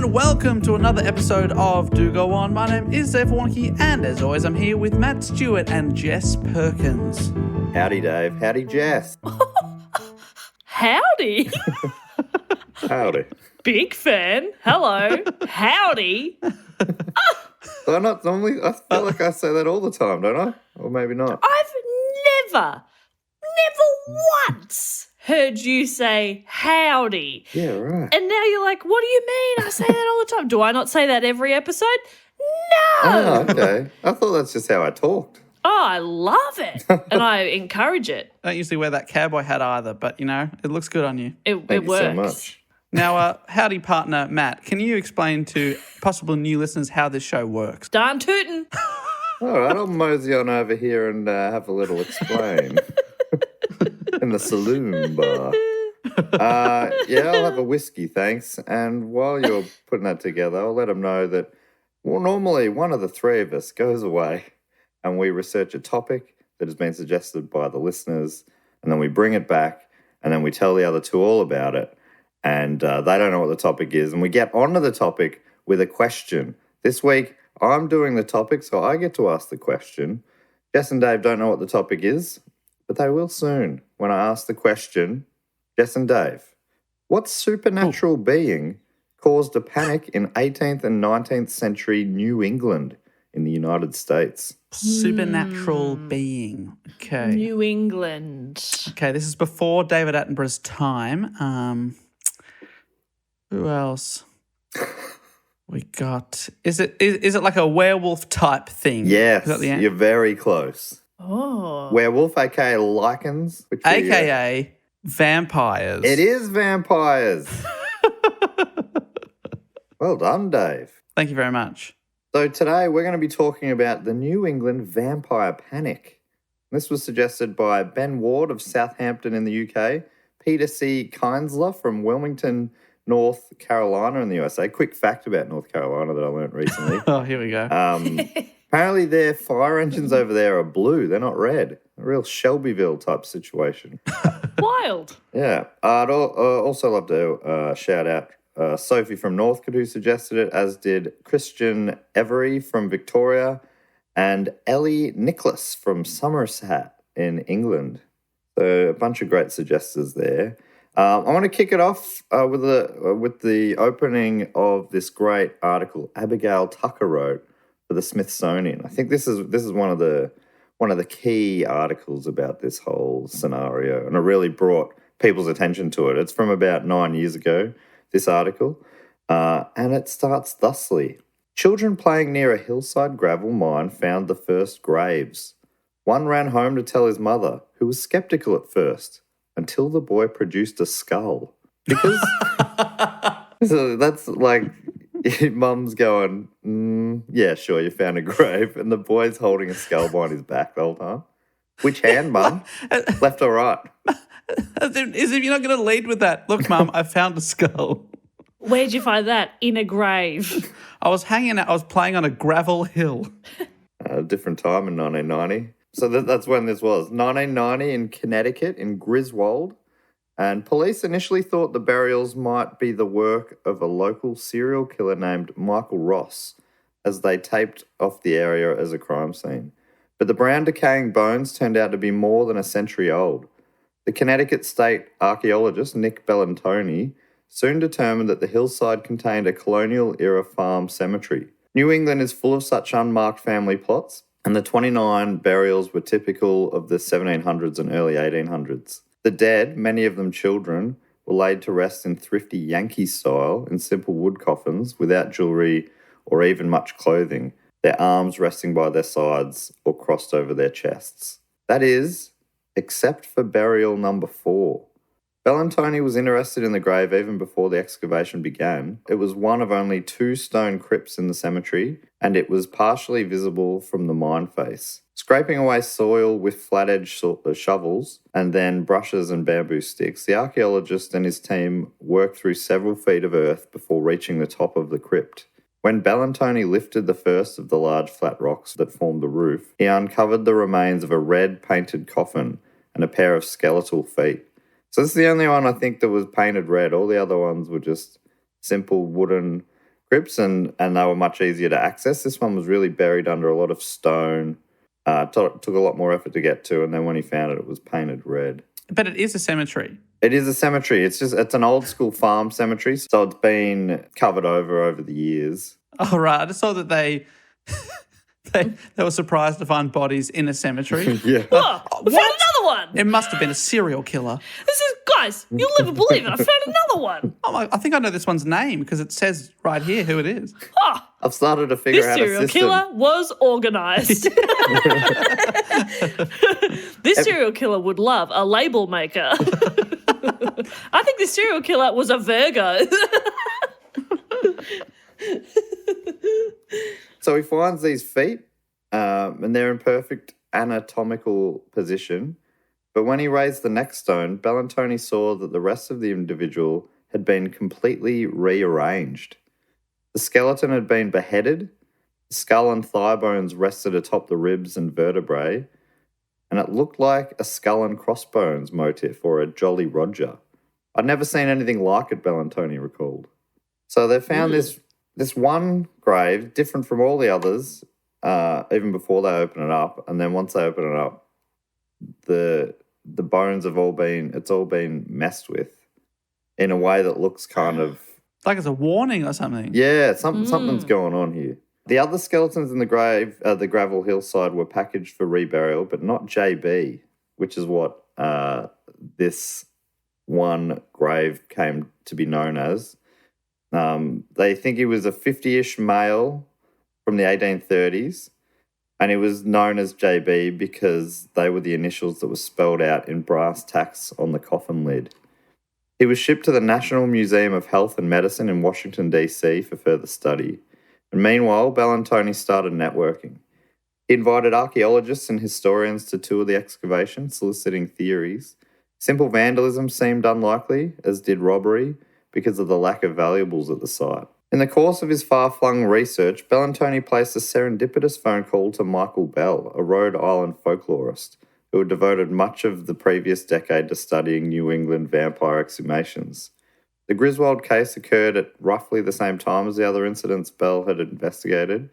and welcome to another episode of Do Go On. My name is Dave Warnke, and as always, I'm here with Matt Stewart and Jess Perkins. Howdy, Dave. Howdy, Jess. Howdy. Howdy. Big fan. Hello. Howdy. I feel like I say that all the time, don't I? Or maybe not. I've never once heard you say howdy. Yeah, right. And now you're like, what do you mean? I say that all the time. Do I not say that every episode? No. Oh, okay. I thought that's just how I talked. Oh, I love it. And I encourage it. I don't usually wear that cowboy hat either, but, you know, it looks good on you. It Thank you works. so much. Now, howdy partner Matt, can you explain to possible new listeners how this show works? Darn tootin'. All right, I'll mosey on over here and have a little explain. In the saloon bar. Yeah, I'll have a whiskey, thanks. And while you're putting that together, I'll let them know that, well, normally one of the three of us goes away and we research a topic that has been suggested by the listeners, and then we bring it back, and then we tell the other two all about it, and they don't know what the topic is, and we get onto the topic with a question. This week, I'm doing the topic, so I get to ask the question. Jess and Dave don't know what the topic is, but they will soon when I ask the question. Jess and Dave, what supernatural being caused a panic in 18th and 19th century New England in the United States? Supernatural being. Okay. New England. Okay, this is before David Attenborough's time. Who else? We got... Is it like a werewolf type thing? Yes, Is that the you're very close. Oh. Werewolf, aka lichens. AKA vampires. It is vampires. Well done, Dave. Thank you very much. So today we're going to be talking about the New England vampire panic. This was suggested by Ben Ward of Southampton in the UK, Peter C. Kinsler from Wilmington, North Carolina in the USA. Quick fact about North Carolina that I learned recently. Oh, here we go. Apparently their fire engines over there are blue. They're not red. A real Shelbyville type situation. Wild. Yeah. I'd also love to shout out Sophie from Northcote, who suggested it, as did Christian Every from Victoria and Ellie Nicholas from Somerset in England. So a bunch of great suggestions there. I want to kick it off with the opening of this great article Abigail Tucker wrote for the Smithsonian. I think this is one of the key articles about this whole scenario, and it really brought people's attention to it. It's from about 9 years ago, this article, and it starts thusly. Children playing near a hillside gravel mine found the first graves. One ran home to tell his mother, who was skeptical at first, until the boy produced a skull. Because so that's like mum's going, yeah, sure, you found a grave, and the boy's holding a skull behind his back the whole time. Which hand, Mum? Left or right? As if you're not going to lead with that. Look, Mum, I found a skull. Where'd you find that? In a grave. I was playing on a gravel hill. A different time in 1990. So that's when this was. 1990 in Connecticut, in Griswold. And police initially thought the burials might be the work of a local serial killer named Michael Ross, as they taped off the area as a crime scene. But the brown decaying bones turned out to be more than a century old. The Connecticut state archaeologist Nick Bellantoni soon determined that the hillside contained a colonial-era farm cemetery. New England is full of such unmarked family plots, and the 29 burials were typical of the 1700s and early 1800s. The dead, many of them children, were laid to rest in thrifty Yankee style in simple wood coffins without jewellery or even much clothing, their arms resting by their sides or crossed over their chests. That is, except for burial number 4. Bellantoni was interested in the grave even before the excavation began. It was one of only 2 stone crypts in the cemetery, and it was partially visible from the mine face. Scraping away soil with flat-edged shovels and then brushes and bamboo sticks, the archaeologist and his team worked through several feet of earth before reaching the top of the crypt. When Bellantoni lifted the first of the large flat rocks that formed the roof, he uncovered the remains of a red painted coffin and a pair of skeletal feet. So this is the only one I think that was painted red. All the other ones were just simple wooden crypts, and they were much easier to access. This one was really buried under a lot of stone. Took a lot more effort to get to, and then when he found it, it was painted red. But it is a cemetery. It is a cemetery. It's an old school farm cemetery, so it's been covered over the years. Oh, right. I just saw that they were surprised to find bodies in a cemetery. Yeah. Oh, we found another one. It must have been a serial killer. Guys, you'll never believe it. I found another one. Oh, I think I know this one's name because it says right here who it is. Oh, I've started to figure this out a serial system. killer was organised. This serial killer would love a label maker. I think this serial killer was a Virgo. So he finds these feet, and they're in perfect anatomical position. But when he raised the next stone, Bellantoni saw that the rest of the individual had been completely rearranged. The skeleton had been beheaded, the skull and thigh bones rested atop the ribs and vertebrae, and it looked like a skull and crossbones motif or a Jolly Roger. I'd never seen anything like it, Bellantoni recalled. So they found this one grave, different from all the others, even before they open it up, and then once they open it up, the bones have all been messed with in a way that looks kind of like it's a warning or something. Yeah, something's going on here. The other skeletons in the gravel hillside were packaged for reburial, but not JB, which is what this one grave came to be known as. They think he was a 50-ish male from the 1830s, and he was known as JB because they were the initials that were spelled out in brass tacks on the coffin lid. He was shipped to the National Museum of Health and Medicine in Washington, D.C. for further study. And meanwhile, Bellantoni started networking. He invited archaeologists and historians to tour the excavation, soliciting theories. Simple vandalism seemed unlikely, as did robbery, because of the lack of valuables at the site. In the course of his far-flung research, Bellantoni placed a serendipitous phone call to Michael Bell, a Rhode Island folklorist, who had devoted much of the previous decade to studying New England vampire exhumations. The Griswold case occurred at roughly the same time as the other incidents Bell had investigated,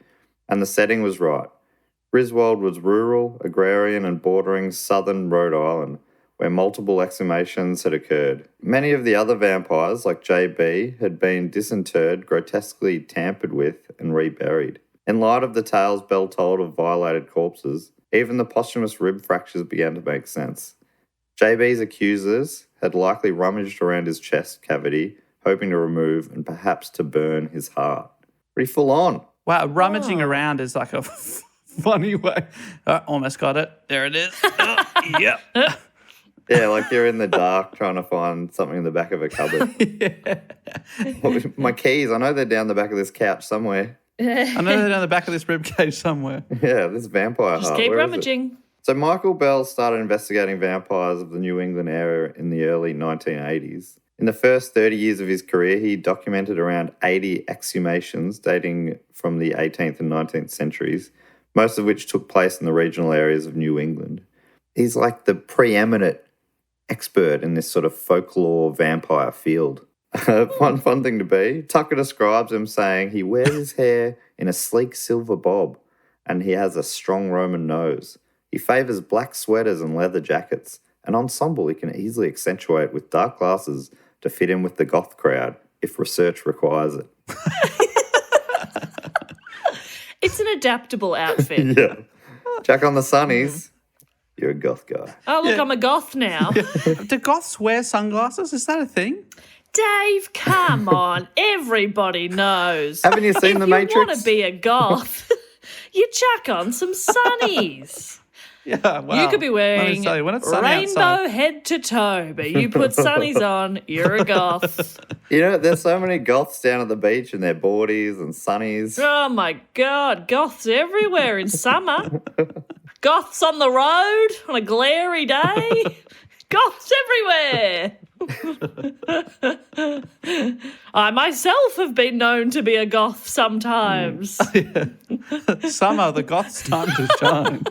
and the setting was right. Griswold was rural, agrarian, and bordering southern Rhode Island, where multiple exhumations had occurred. Many of the other vampires, like JB, had been disinterred, grotesquely tampered with, and reburied. In light of the tales Bell told of violated corpses, even the posthumous rib fractures began to make sense. JB's accusers had likely rummaged around his chest cavity, hoping to remove and perhaps to burn his heart. Pretty full on. Wow, rummaging around is like a funny way. Almost got it. There it is. Yep. Yeah, like you're in the dark trying to find something in the back of a cupboard. Yeah. My keys, I know they're down the back of this couch somewhere. I know they're down the back of this rib cage somewhere. Yeah, this vampire Just heart. keep Where is it? rummaging. So Michael Bell started investigating vampires of the New England area in the early 1980s. In the first 30 years of his career, he documented around 80 exhumations dating from the 18th and 19th centuries, most of which took place in the regional areas of New England. He's like the preeminent expert in this sort of folklore vampire field. Fun thing to be. Tucker describes him saying he wears his hair in a sleek silver bob and he has a strong Roman nose. He favours black sweaters and leather jackets, an ensemble he can easily accentuate with dark glasses to fit in with the goth crowd if research requires it. It's an adaptable outfit. Yeah. Chuck on the sunnies. You're a goth guy. Oh, look, Yeah. I'm a goth now. Do goths wear sunglasses? Is that a thing? Dave, come on. Everybody knows. Haven't you seen The If Matrix? you want to be a goth, you chuck on some sunnies. Yeah, wow. You could be Let me wearing tell you, when it's sunny rainbow outside, head to toe, but you put sunnies on, you're a goth. You know, there's so many goths down at the beach in their boardies and sunnies. Oh my God, goths everywhere in summer. Goths on the road on a glary day. Goths everywhere. I myself have been known to be a goth sometimes. summer, the goths' time to shine.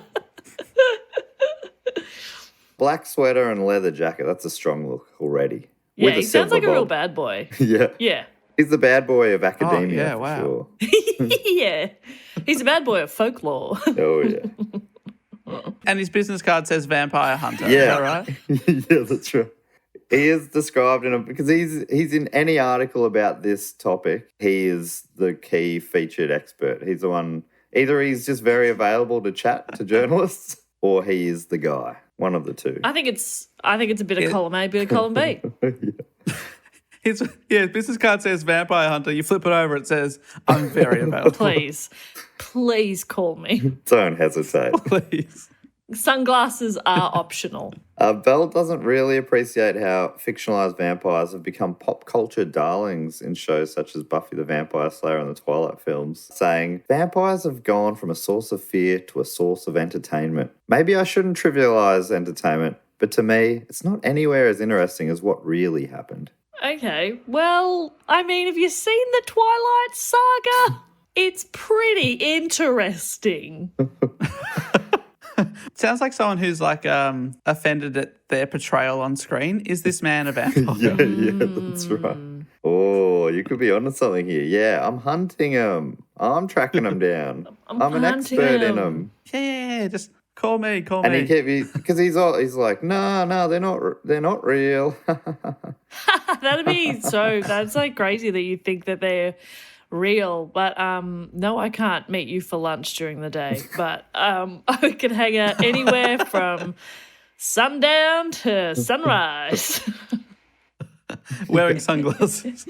Black sweater and leather jacket. That's a strong look already. Yeah, With he a sounds silver like a real bob. bad boy. Yeah. Yeah. He's the bad boy of academia, yeah, for wow. sure. Yeah. He's a bad boy of folklore. Oh, yeah. And his business card says vampire hunter. Yeah. Is that right? Yeah, that's right. He is described because he's in any article about this topic, he is the key featured expert. He's the one, either he's just very available to chat to journalists or he is the guy. One of the two. I think it's a bit of column A, bit of column B. His business card says vampire hunter. You flip it over, it says, I'm very available. Please call me. Don't hesitate. Please. Sunglasses are optional. Bell doesn't really appreciate how fictionalized vampires have become pop culture darlings in shows such as Buffy the Vampire Slayer and the Twilight films, saying, vampires have gone from a source of fear to a source of entertainment. Maybe I shouldn't trivialize entertainment, but to me, it's not anywhere as interesting as what really happened. Okay, well, I mean, have you seen the Twilight Saga? It's pretty interesting. Sounds like someone who's like offended at their portrayal on screen. Is this man a vampire? Yeah, that's right. Oh, you could be onto something here. Yeah, I'm hunting him. I'm tracking him down. I'm an expert in him. Yeah, just call me. And he kept because he's like, no, they're not real. That's like crazy that you think that they're real, but no, I can't meet you for lunch during the day, but I can hang out anywhere from sundown to sunrise. Wearing sunglasses.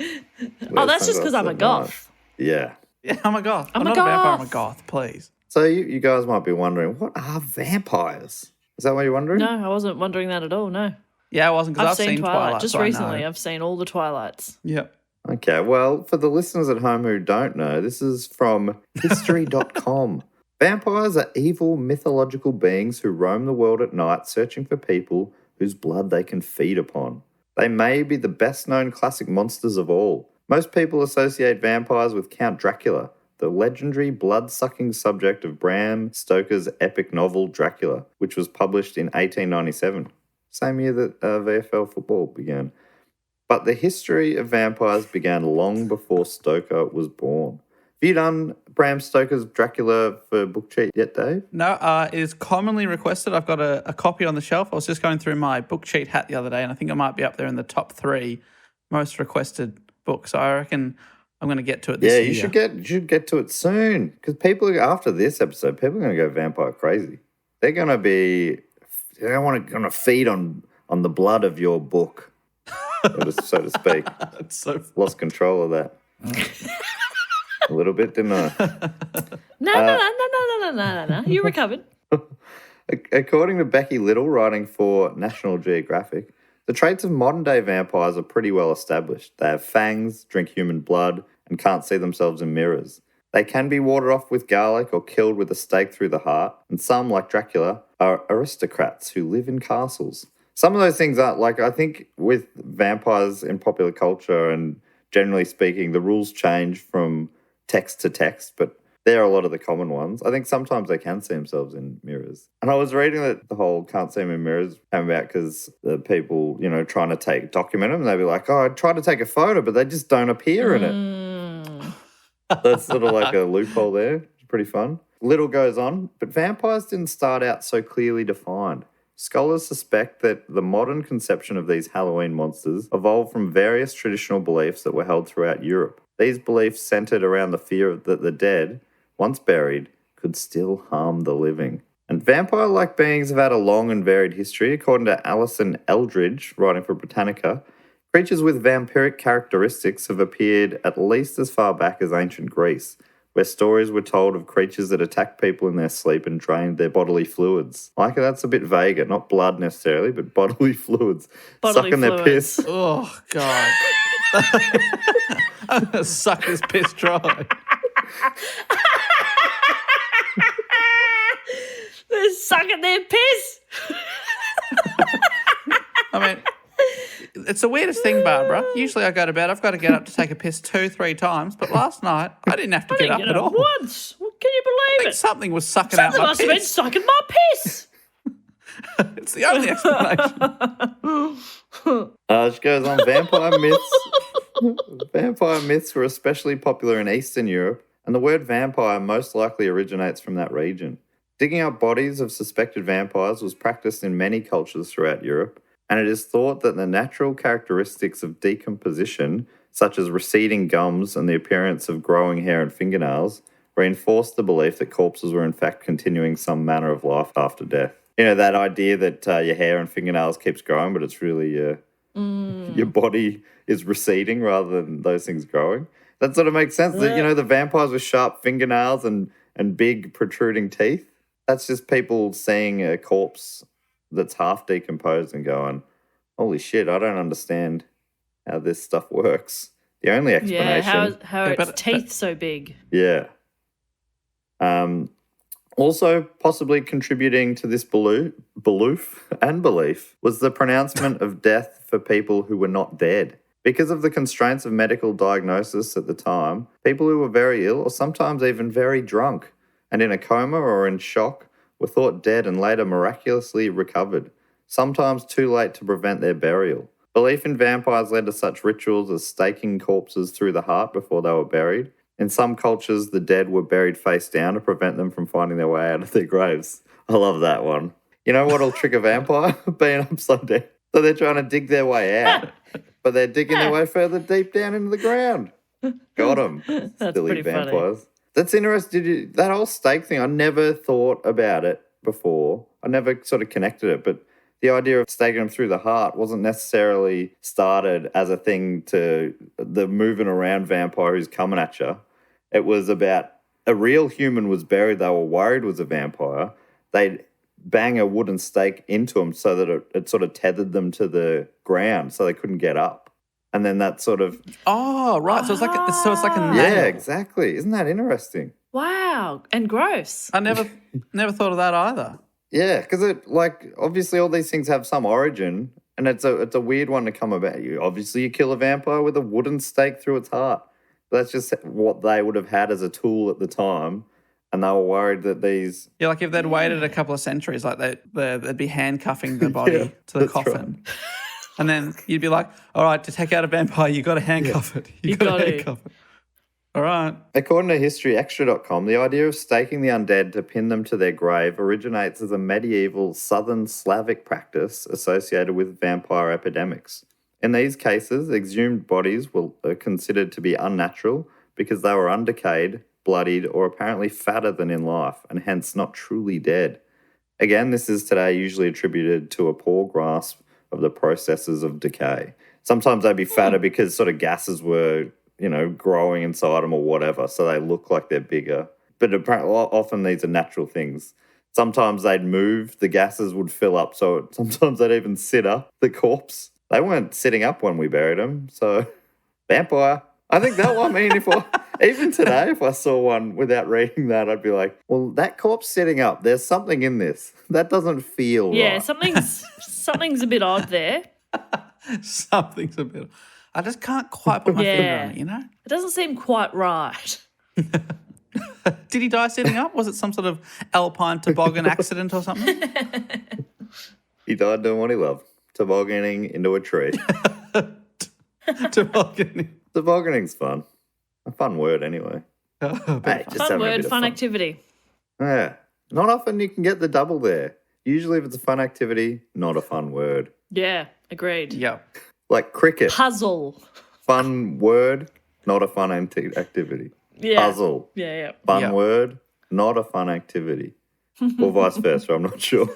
That's just because I'm a goth. Yeah. Yeah, I'm a goth. I'm not a a vampire, I'm goth. a goth, please. So you guys might be wondering, what are vampires? Is that what you're wondering? No, I wasn't wondering that at all, no. Yeah, I wasn't, because I've seen Twilight. Just so I recently, know. I've seen all the Twilights. Yep. Okay, well, for the listeners at home who don't know, this is from history.com. Vampires are evil mythological beings who roam the world at night searching for people whose blood they can feed upon. They may be the best known classic monsters of all. Most people associate vampires with Count Dracula, the legendary blood-sucking subject of Bram Stoker's epic novel Dracula, which was published in 1897, same year that VFL football began. But the history of vampires began long before Stoker was born. Have you done Bram Stoker's Dracula for book cheat yet, Dave? No, it is commonly requested. I've got a copy on the shelf. I was just going through my book cheat hat the other day, and I think it might be up there in the top 3 most requested books. So I reckon I'm going to get to it this year. Yeah, you should get to it soon. Because after this episode, people are going to go vampire crazy. They're going to feed on the blood of your book, so to speak. It's so lost control of that. A little bit, didn't I? No. You recovered. According to Becky Little, writing for National Geographic, the traits of modern-day vampires are pretty well established. They have fangs, drink human blood, and can't see themselves in mirrors. They can be warded off with garlic or killed with a stake through the heart, and some, like Dracula, are aristocrats who live in castles. Some of those things are, I think with vampires in popular culture and generally speaking, the rules change from text to text, but they're a lot of the common ones. I think sometimes they can see themselves in mirrors. And I was reading that the whole can't see them in mirrors came about because the people, trying to document them, they'd be like, I tried to take a photo, but they just don't appear in it. That's sort of like a loophole there. It's pretty fun. Little goes on, but vampires didn't start out so clearly defined. Scholars suspect that the modern conception of these Halloween monsters evolved from various traditional beliefs that were held throughout Europe. These beliefs centered around the fear that the dead, once buried, could still harm the living. And vampire-like beings have had a long and varied history. According to Alison Eldridge, writing for Britannica, creatures with vampiric characteristics have appeared at least as far back as ancient Greece, where stories were told of creatures that attacked people in their sleep and drained their bodily fluids. That's a bit vague, not blood necessarily, but bodily fluids. Sucking their piss. Oh, God. I'm going to suck this piss dry. They're sucking their piss. I mean, it's the weirdest thing, Barbara. Usually I go to bed, I've got to get up to take a piss 2-3 times, but last night I didn't have to get up at all. Once. Well, can you I believe think it? something was sucking out my Must have been piss. sucking my piss. It's the only explanation. She goes on, vampire myths. Vampire myths were especially popular in Eastern Europe, and the word vampire most likely originates from that region. Digging up bodies of suspected vampires was practiced in many cultures throughout Europe, and it is thought that the natural characteristics of decomposition, such as receding gums and the appearance of growing hair and fingernails, reinforced the belief that corpses were in fact continuing some manner of life after death. You know, that idea that your hair and fingernails keeps growing, but it's really your body is receding rather than those things growing. That sort of makes sense. That, you know, the vampires with sharp fingernails and big protruding teeth. That's just people seeing a corpse that's half decomposed and going, holy shit, I don't understand how this stuff works. The only explanation... Yeah, how its teeth so big. Yeah. Also possibly contributing to this belief was the pronouncement of death for people who were not dead. Because of the constraints of medical diagnosis at the time, people who were very ill or sometimes even very drunk and in a coma or in shock were thought dead and later miraculously recovered, sometimes too late to prevent their burial. Belief in vampires led to such rituals as staking corpses through the heart before they were buried. In some cultures, the dead were buried face down to prevent them from finding their way out of their graves. I love that one. You know what'll trick a vampire? Being upside down. So they're trying to dig their way out, but they're digging their way further deep down into the ground. Got them. That's Silly pretty vampires. funny. That's interesting. That whole stake thing, I never thought about it before. I never sort of connected it, but the idea of staking them through the heart wasn't necessarily started as a thing to the moving around vampire who's coming at you. It was about a real human was buried they were worried was a vampire. They'd bang a wooden stake into them so that it sort of tethered them to the ground so they couldn't get up. And then that sort of... Oh, right. So it's like a nail. Yeah, exactly. Isn't that interesting? Wow, and gross. I never thought of that either. Yeah, because it obviously all these things have some origin, and it's a weird one to come about. You kill a vampire with a wooden stake through its heart. That's just what they would have had as a tool at the time, and they were worried that these... Yeah, like if they'd waited a couple of centuries, like they'd be handcuffing the body to the coffin. Right. And then you'd be like, all right, to take out a vampire, you got to handcuff it. You got to handcuff it. All right. According to historyextra.com, the idea of staking the undead to pin them to their grave originates as a medieval southern Slavic practice associated with vampire epidemics. In these cases, exhumed bodies were considered to be unnatural because they were undecayed, bloodied, or apparently fatter than in life, and hence not truly dead. Again, this is today usually attributed to a poor grasp of the processes of decay. Sometimes they'd be fatter because sort of gases were, growing inside them or whatever, so they look like they're bigger. But apparently, often these are natural things. Sometimes they'd move, the gases would fill up, so sometimes they'd even sit up, the corpse. They weren't sitting up when we buried them, so vampire. I think that one, even today, if I saw one without reading that, I'd be like, well, that corpse sitting up, there's something in this. That doesn't feel right. Something's a bit odd there. Something's a bit... I just can't quite put my finger on it, It doesn't seem quite right. Did he die sitting up? Was it some sort of alpine toboggan accident or something? He died doing what he loved, tobogganing into a tree. Tobogganing's fun. A fun word anyway. Fun word, fun activity. Yeah. Not often you can get the double there. Usually if it's a fun activity, not a fun word. Yeah, agreed. Yeah. Like cricket. Puzzle. Fun word, not a fun activity. Yeah. Puzzle. Yeah. Fun word, not a fun activity. Or vice versa, I'm not sure.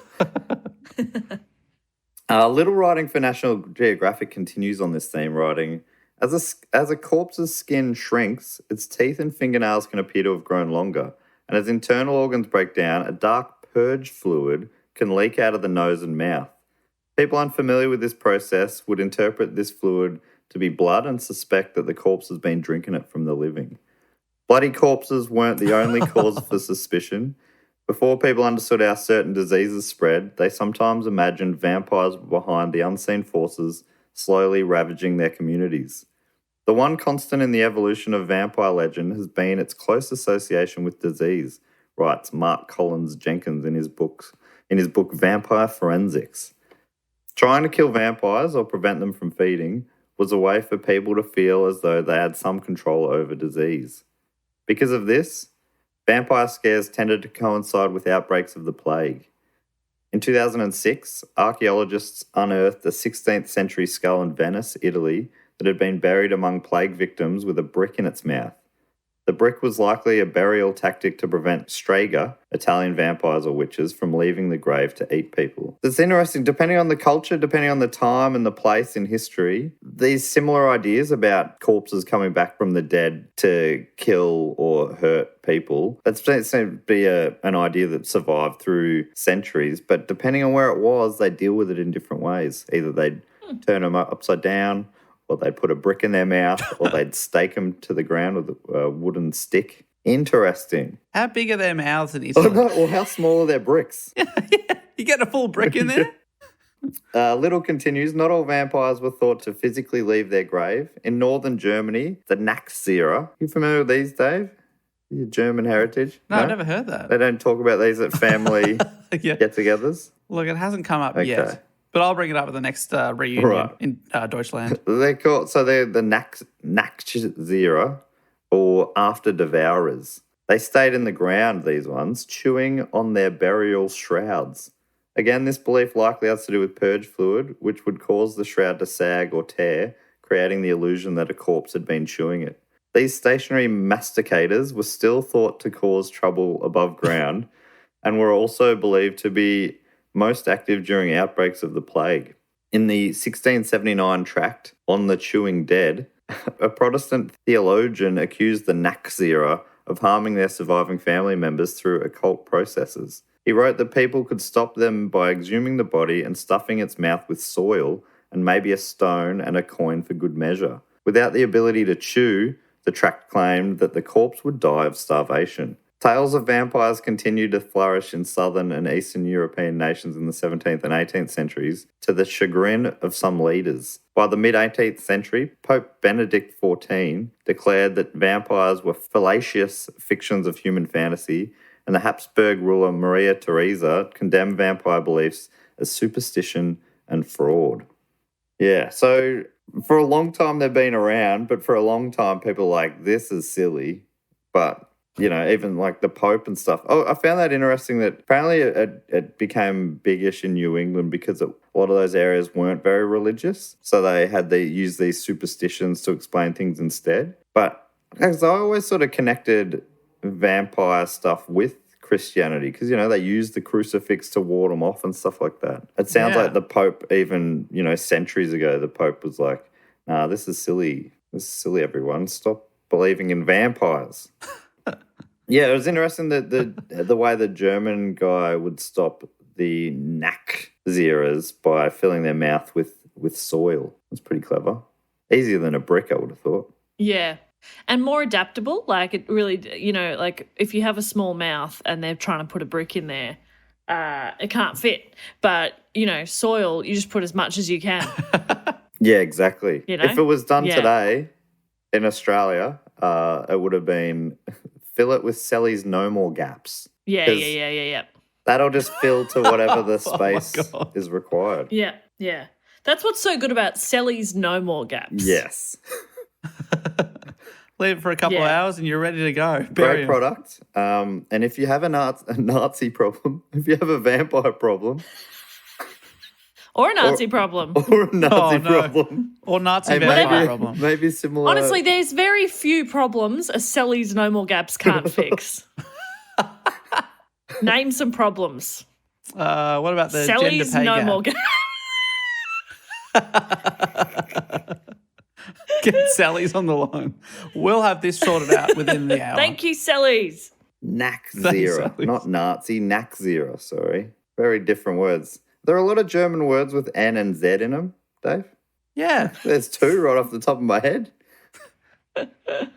Little writing for National Geographic continues on this theme, writing, as a corpse's skin shrinks, its teeth and fingernails can appear to have grown longer, and as internal organs break down, a dark purge fluid can leak out of the nose and mouth. People unfamiliar with this process would interpret this fluid to be blood and suspect that the corpse has been drinking it from the living. Bloody corpses weren't the only cause for suspicion. Before people understood how certain diseases spread, they sometimes imagined vampires were behind the unseen forces slowly ravaging their communities. The one constant in the evolution of vampire legend has been its close association with disease, writes Mark Collins Jenkins in his book Vampire Forensics. Trying to kill vampires or prevent them from feeding was a way for people to feel as though they had some control over disease. Because of this, vampire scares tended to coincide with outbreaks of the plague. In 2006, archaeologists unearthed a 16th century skull in Venice, Italy, that had been buried among plague victims with a brick in its mouth. The brick was likely a burial tactic to prevent strega, Italian vampires or witches, from leaving the grave to eat people. It's interesting, depending on the culture, depending on the time and the place in history, these similar ideas about corpses coming back from the dead to kill or hurt people, that's seemed to be an idea that survived through centuries, but depending on where it was, they deal with it in different ways. Either they'd turn them upside down, or they'd put a brick in their mouth, or they'd stake them to the ground with a wooden stick. Interesting. How big are their mouths in Oh, Italy? no, or how small are their bricks? You get a full brick in there? Little continues, not all vampires were thought to physically leave their grave. In northern Germany, the Nachzehrer. You familiar with these, Dave? Your German heritage? No, I've never heard that. They don't talk about these at family get-togethers? Look, it hasn't come up yet. But I'll bring it up at the next reunion in Deutschland. They're the Nachzehrer, or after devourers. They stayed in the ground, these ones, chewing on their burial shrouds. Again, this belief likely has to do with purge fluid, which would cause the shroud to sag or tear, creating the illusion that a corpse had been chewing it. These stationary masticators were still thought to cause trouble above ground and were also believed to be most active during outbreaks of the plague. In the 1679 tract On the Chewing Dead, a Protestant theologian accused the Nachzehrer of harming their surviving family members through occult processes. He wrote that people could stop them by exhuming the body and stuffing its mouth with soil and maybe a stone and a coin for good measure. Without the ability to chew, the tract claimed that the corpse would die of starvation. Tales of vampires continued to flourish in southern and eastern European nations in the 17th and 18th centuries, to the chagrin of some leaders. By the mid-18th century, Pope Benedict XIV declared that vampires were fallacious fictions of human fantasy, and the Habsburg ruler Maria Theresa condemned vampire beliefs as superstition and fraud. Yeah, so for a long time they've been around, but for a long time people are like, this is silly, but you know, even like the Pope and stuff. Oh, I found that interesting that apparently it became biggish in New England because a lot of those areas weren't very religious. So they use these superstitions to explain things instead. But because I always sort of connected vampire stuff with Christianity because, you know, they used the crucifix to ward them off and stuff like that. It sounds like the Pope even, you know, centuries ago, the Pope was like, nah, this is silly. This is silly, everyone. Stop believing in vampires. Yeah, it was interesting that the way the German guy would stop the Nachzehrers by filling their mouth with soil. It's pretty clever. Easier than a brick, I would have thought. Yeah. And more adaptable. Like it really, you know, like if you have a small mouth and they're trying to put a brick in there, it can't fit. But, you know, soil, you just put as much as you can. Yeah, exactly. You know? If it was done today in Australia, it would have been... Fill it with Sally's No More Gaps. Yeah. That'll just fill to whatever the space is required. Yeah. That's what's so good about Sally's No More Gaps. Yes. Leave it for a couple of hours and you're ready to go. Great product. And if you have a Nazi problem, if you have a vampire problem... Or a Nazi problem. Or a Nazi problem. Or Nazi vampire problem. Maybe similar. Honestly, there's very few problems a Sally's No More Gaps can't fix. Name some problems. What about the Sally's gender pay No gap? More Gaps. Get Sally's on the line. We'll have this sorted out within the hour. Thank you, Sally's. Nachzehrer, not Nazi, Nachzehrer, sorry. Very different words. There are a lot of German words with N and Z in them, Dave. Yeah. There's two right off the top of my head. There's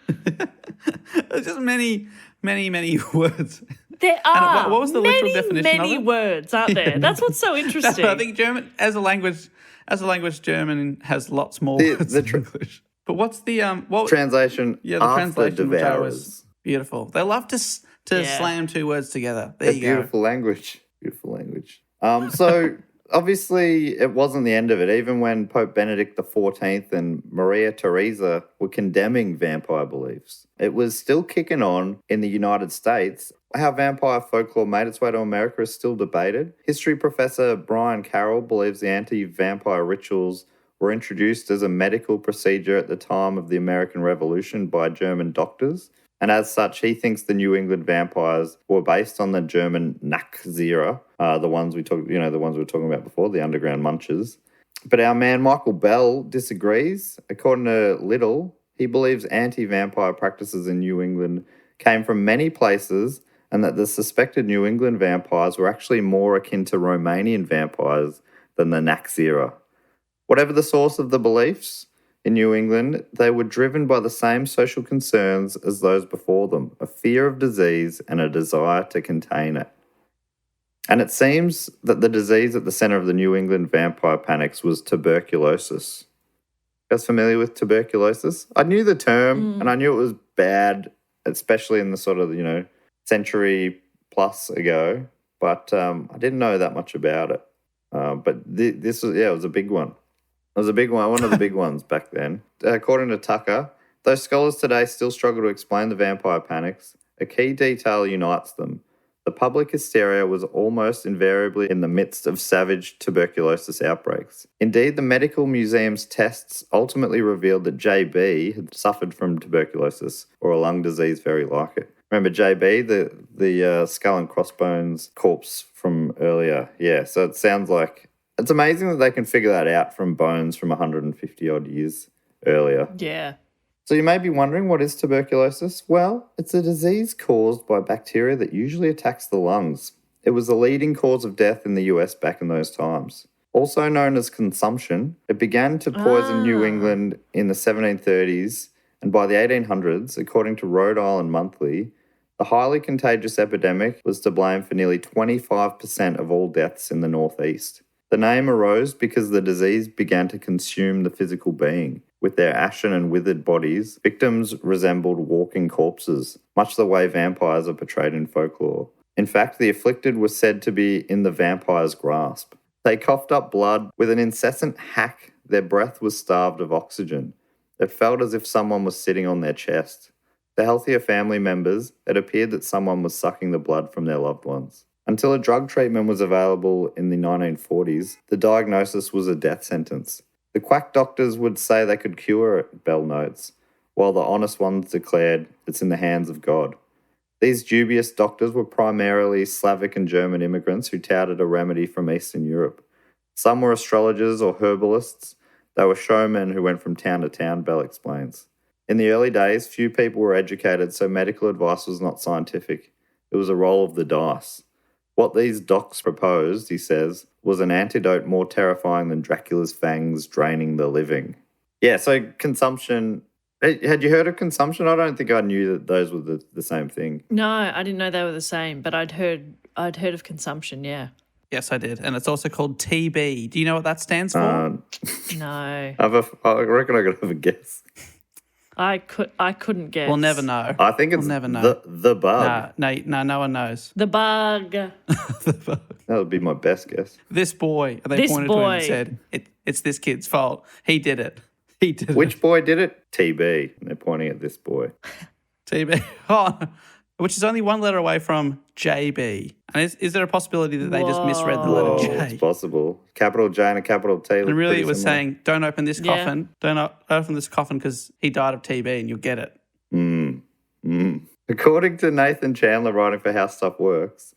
just many words. There are what was the literal definition many of it? words, aren't there? That's what's so interesting. I think German, as a language, German has lots more words than English. But what's the translation? Yeah, the after translation which I was devourers. beautiful. They love to slam two words together. There you go. Beautiful language. Beautiful language. So Obviously, it wasn't the end of it. Even when Pope Benedict XIV and Maria Theresa were condemning vampire beliefs, it was still kicking on in the United States. How vampire folklore made its way to America is still debated. History professor Brian Carroll believes the anti-vampire rituals were introduced as a medical procedure at the time of the American Revolution by German doctors. And as such, he thinks the New England vampires were based on the German Nackzieher, the ones we were talking about before, the underground munchers. But our man Michael Bell disagrees. According to Little, he believes anti-vampire practices in New England came from many places, and that the suspected New England vampires were actually more akin to Romanian vampires than the Nackzieher. Whatever the source of the beliefs, in New England, they were driven by the same social concerns as those before them, a fear of disease and a desire to contain it. And it seems that the disease at the centre of the New England vampire panics was tuberculosis. You guys familiar with tuberculosis? I knew the term and I knew it was bad, especially in the sort of, century plus ago, but I didn't know that much about it. But this was, it was a big one. It was a big one of the big ones back then. According to Tucker, though scholars today still struggle to explain the vampire panics, a key detail unites them. The public hysteria was almost invariably in the midst of savage tuberculosis outbreaks. Indeed, the medical museum's tests ultimately revealed that JB had suffered from tuberculosis or a lung disease very like it. Remember JB, the skull and crossbones corpse from earlier? Yeah, so it sounds like... It's amazing that they can figure that out from bones from 150 odd years earlier. Yeah. So you may be wondering, what is tuberculosis? Well, it's a disease caused by bacteria that usually attacks the lungs. It was the leading cause of death in the US back in those times. Also known as consumption, it began to poison New England in the 1730s, and by the 1800s, according to Rhode Island Monthly, the highly contagious epidemic was to blame for nearly 25% of all deaths in the Northeast. The name arose because the disease began to consume the physical being. With their ashen and withered bodies, victims resembled walking corpses, much the way vampires are portrayed in folklore. In fact, the afflicted were said to be in the vampire's grasp. They coughed up blood with an incessant hack. Their breath was starved of oxygen. It felt as if someone was sitting on their chest. To healthier family members, it appeared that someone was sucking the blood from their loved ones. Until a drug treatment was available in the 1940s, the diagnosis was a death sentence. The quack doctors would say they could cure it, Bell notes, while the honest ones declared it's in the hands of God. These dubious doctors were primarily Slavic and German immigrants who touted a remedy from Eastern Europe. Some were astrologers or herbalists. They were showmen who went from town to town, Bell explains. In the early days, few people were educated, so medical advice was not scientific. It was a roll of the dice. What these docs proposed, he says, was an antidote more terrifying than Dracula's fangs draining the living. Yeah, so consumption... Had you heard of consumption? I don't think I knew that those were the same thing. No, I didn't know they were the same, but I'd heard of consumption, yeah. Yes, I did. And it's also called TB. Do you know what that stands for? No. I reckon I could have a guess. I couldn't guess. We'll never know. I think it's never know. the bug. No one knows. The bug. That would be my best guess. This boy. And they pointed to him and said, it's this kid's fault. He did it. Which boy did it? TB. And they're pointing at this boy. TB. Oh, which is only one letter away from JB. And is there a possibility that they just misread the letter J? It's possible. Capital J and a capital T. And really it was saying, don't open this coffin. Don't open this coffin because he died of TB and you'll get it. According to Nathan Chandler writing for How Stuff Works,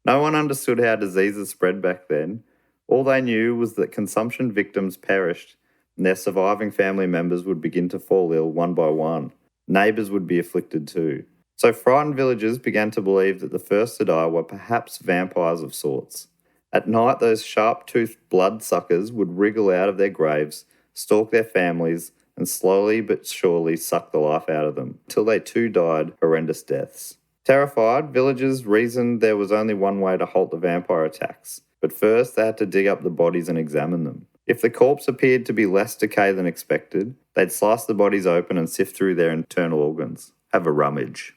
no one understood how diseases spread back then. All they knew was that consumption victims perished and their surviving family members would begin to fall ill one by one. Neighbours would be afflicted too. So frightened villagers began to believe that the first to die were perhaps vampires of sorts. At night, those sharp-toothed bloodsuckers would wriggle out of their graves, stalk their families, and slowly but surely suck the life out of them, till they too died horrendous deaths. Terrified, villagers reasoned there was only one way to halt the vampire attacks, but first they had to dig up the bodies and examine them. If the corpse appeared to be less decay than expected, they'd slice the bodies open and sift through their internal organs. Have a rummage.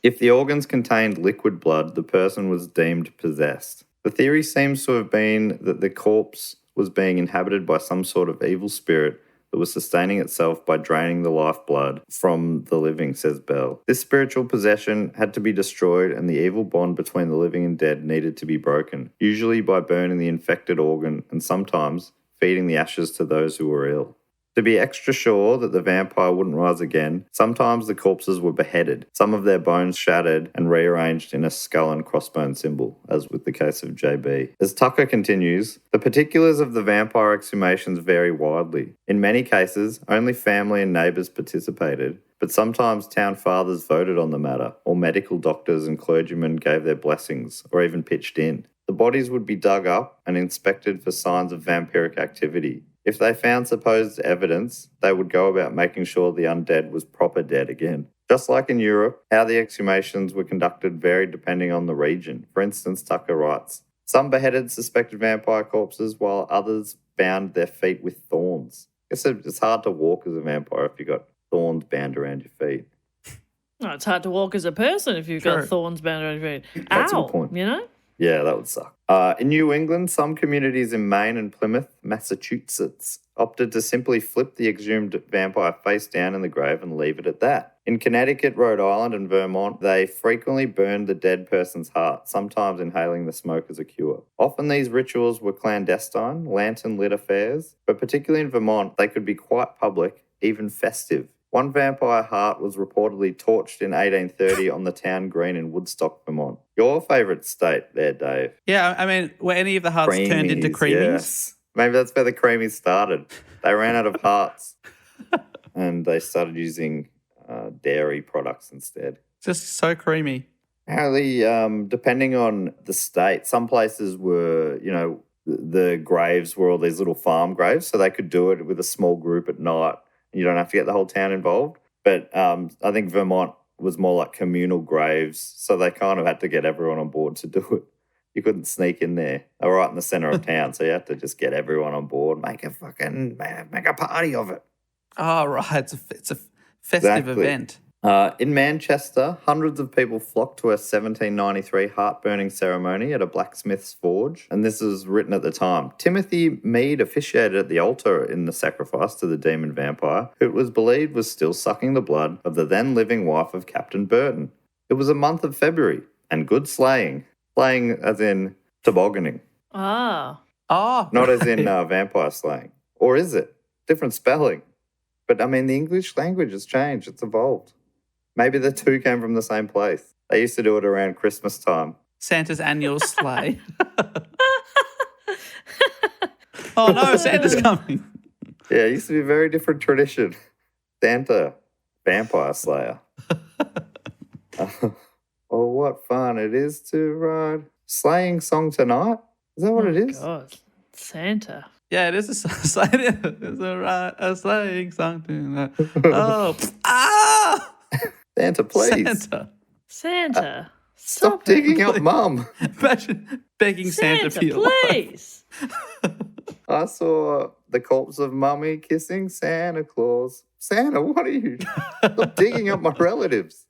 If the organs contained liquid blood, the person was deemed possessed. The theory seems to have been that the corpse was being inhabited by some sort of evil spirit that was sustaining itself by draining the lifeblood from the living, says Bell. This spiritual possession had to be destroyed, and the evil bond between the living and dead needed to be broken, usually by burning the infected organ and sometimes feeding the ashes to those who were ill. To be extra sure that the vampire wouldn't rise again, sometimes the corpses were beheaded, some of their bones shattered and rearranged in a skull and crossbone symbol, as with the case of JB. As Tucker continues, the particulars of the vampire exhumations vary widely. In many cases, only family and neighbours participated, but sometimes town fathers voted on the matter, or medical doctors and clergymen gave their blessings, or even pitched in. The bodies would be dug up and inspected for signs of vampiric activity. If they found supposed evidence, they would go about making sure the undead was proper dead again. Just like in Europe, how the exhumations were conducted varied depending on the region. For instance, Tucker writes, some beheaded suspected vampire corpses while others bound their feet with thorns. I guess it's hard to walk as a vampire if you've got thorns bound around your feet. No, it's hard to walk as a person if you've got thorns bound around your feet. That's a Ow, good point. you know? Yeah, that would suck. In New England, some communities in Maine and Plymouth, Massachusetts, opted to simply flip the exhumed vampire face down in the grave and leave it at that. In Connecticut, Rhode Island, and Vermont, they frequently burned the dead person's heart, sometimes inhaling the smoke as a cure. Often these rituals were clandestine, lantern-lit affairs, but particularly in Vermont, they could be quite public, even festive. One vampire heart was reportedly torched in 1830 on the town green in Woodstock, Vermont. Your favourite state there, Dave? Yeah, I mean, were any of the hearts turned into creamies? Yes. Maybe that's where the creamies started. They ran out of hearts and they started using dairy products instead. Just so creamy. Apparently, depending on the state, some places were, the graves were all these little farm graves, so they could do it with a small group at night. You don't have to get the whole town involved. But I think Vermont was more like communal graves, so they kind of had to get everyone on board to do it. You couldn't sneak in there. They were right in the centre of town, so you had to just get everyone on board, make a party of it. Oh, right. It's a festive event. In Manchester, hundreds of people flocked to a 1793 heart-burning ceremony at a blacksmith's forge, and this is written at the time. Timothy Mead officiated at the altar in the sacrifice to the demon vampire, who it was believed was still sucking the blood of the then-living wife of Captain Burton. It was a month of February, and good slaying. Slaying as in tobogganing. Ah. Oh. Not as in vampire slaying. Or is it? Different spelling. But, I mean, the English language has changed. It's evolved. Maybe the two came from the same place. They used to do it around Christmas time. Santa's annual sleigh. Oh, no, Santa's coming. Yeah, it used to be a very different tradition. Santa, vampire slayer. Oh, what fun it is to ride. Sleighing song tonight? Is that what it is? God, Santa. Yeah, it is a sleighing. It's a sleighing song tonight. Oh, ah! Santa, please. Santa. Stop digging up Mum. Imagine begging Santa for your please. I saw the corpse of Mummy kissing Santa Claus. Santa, what are you? Stop digging up my relatives.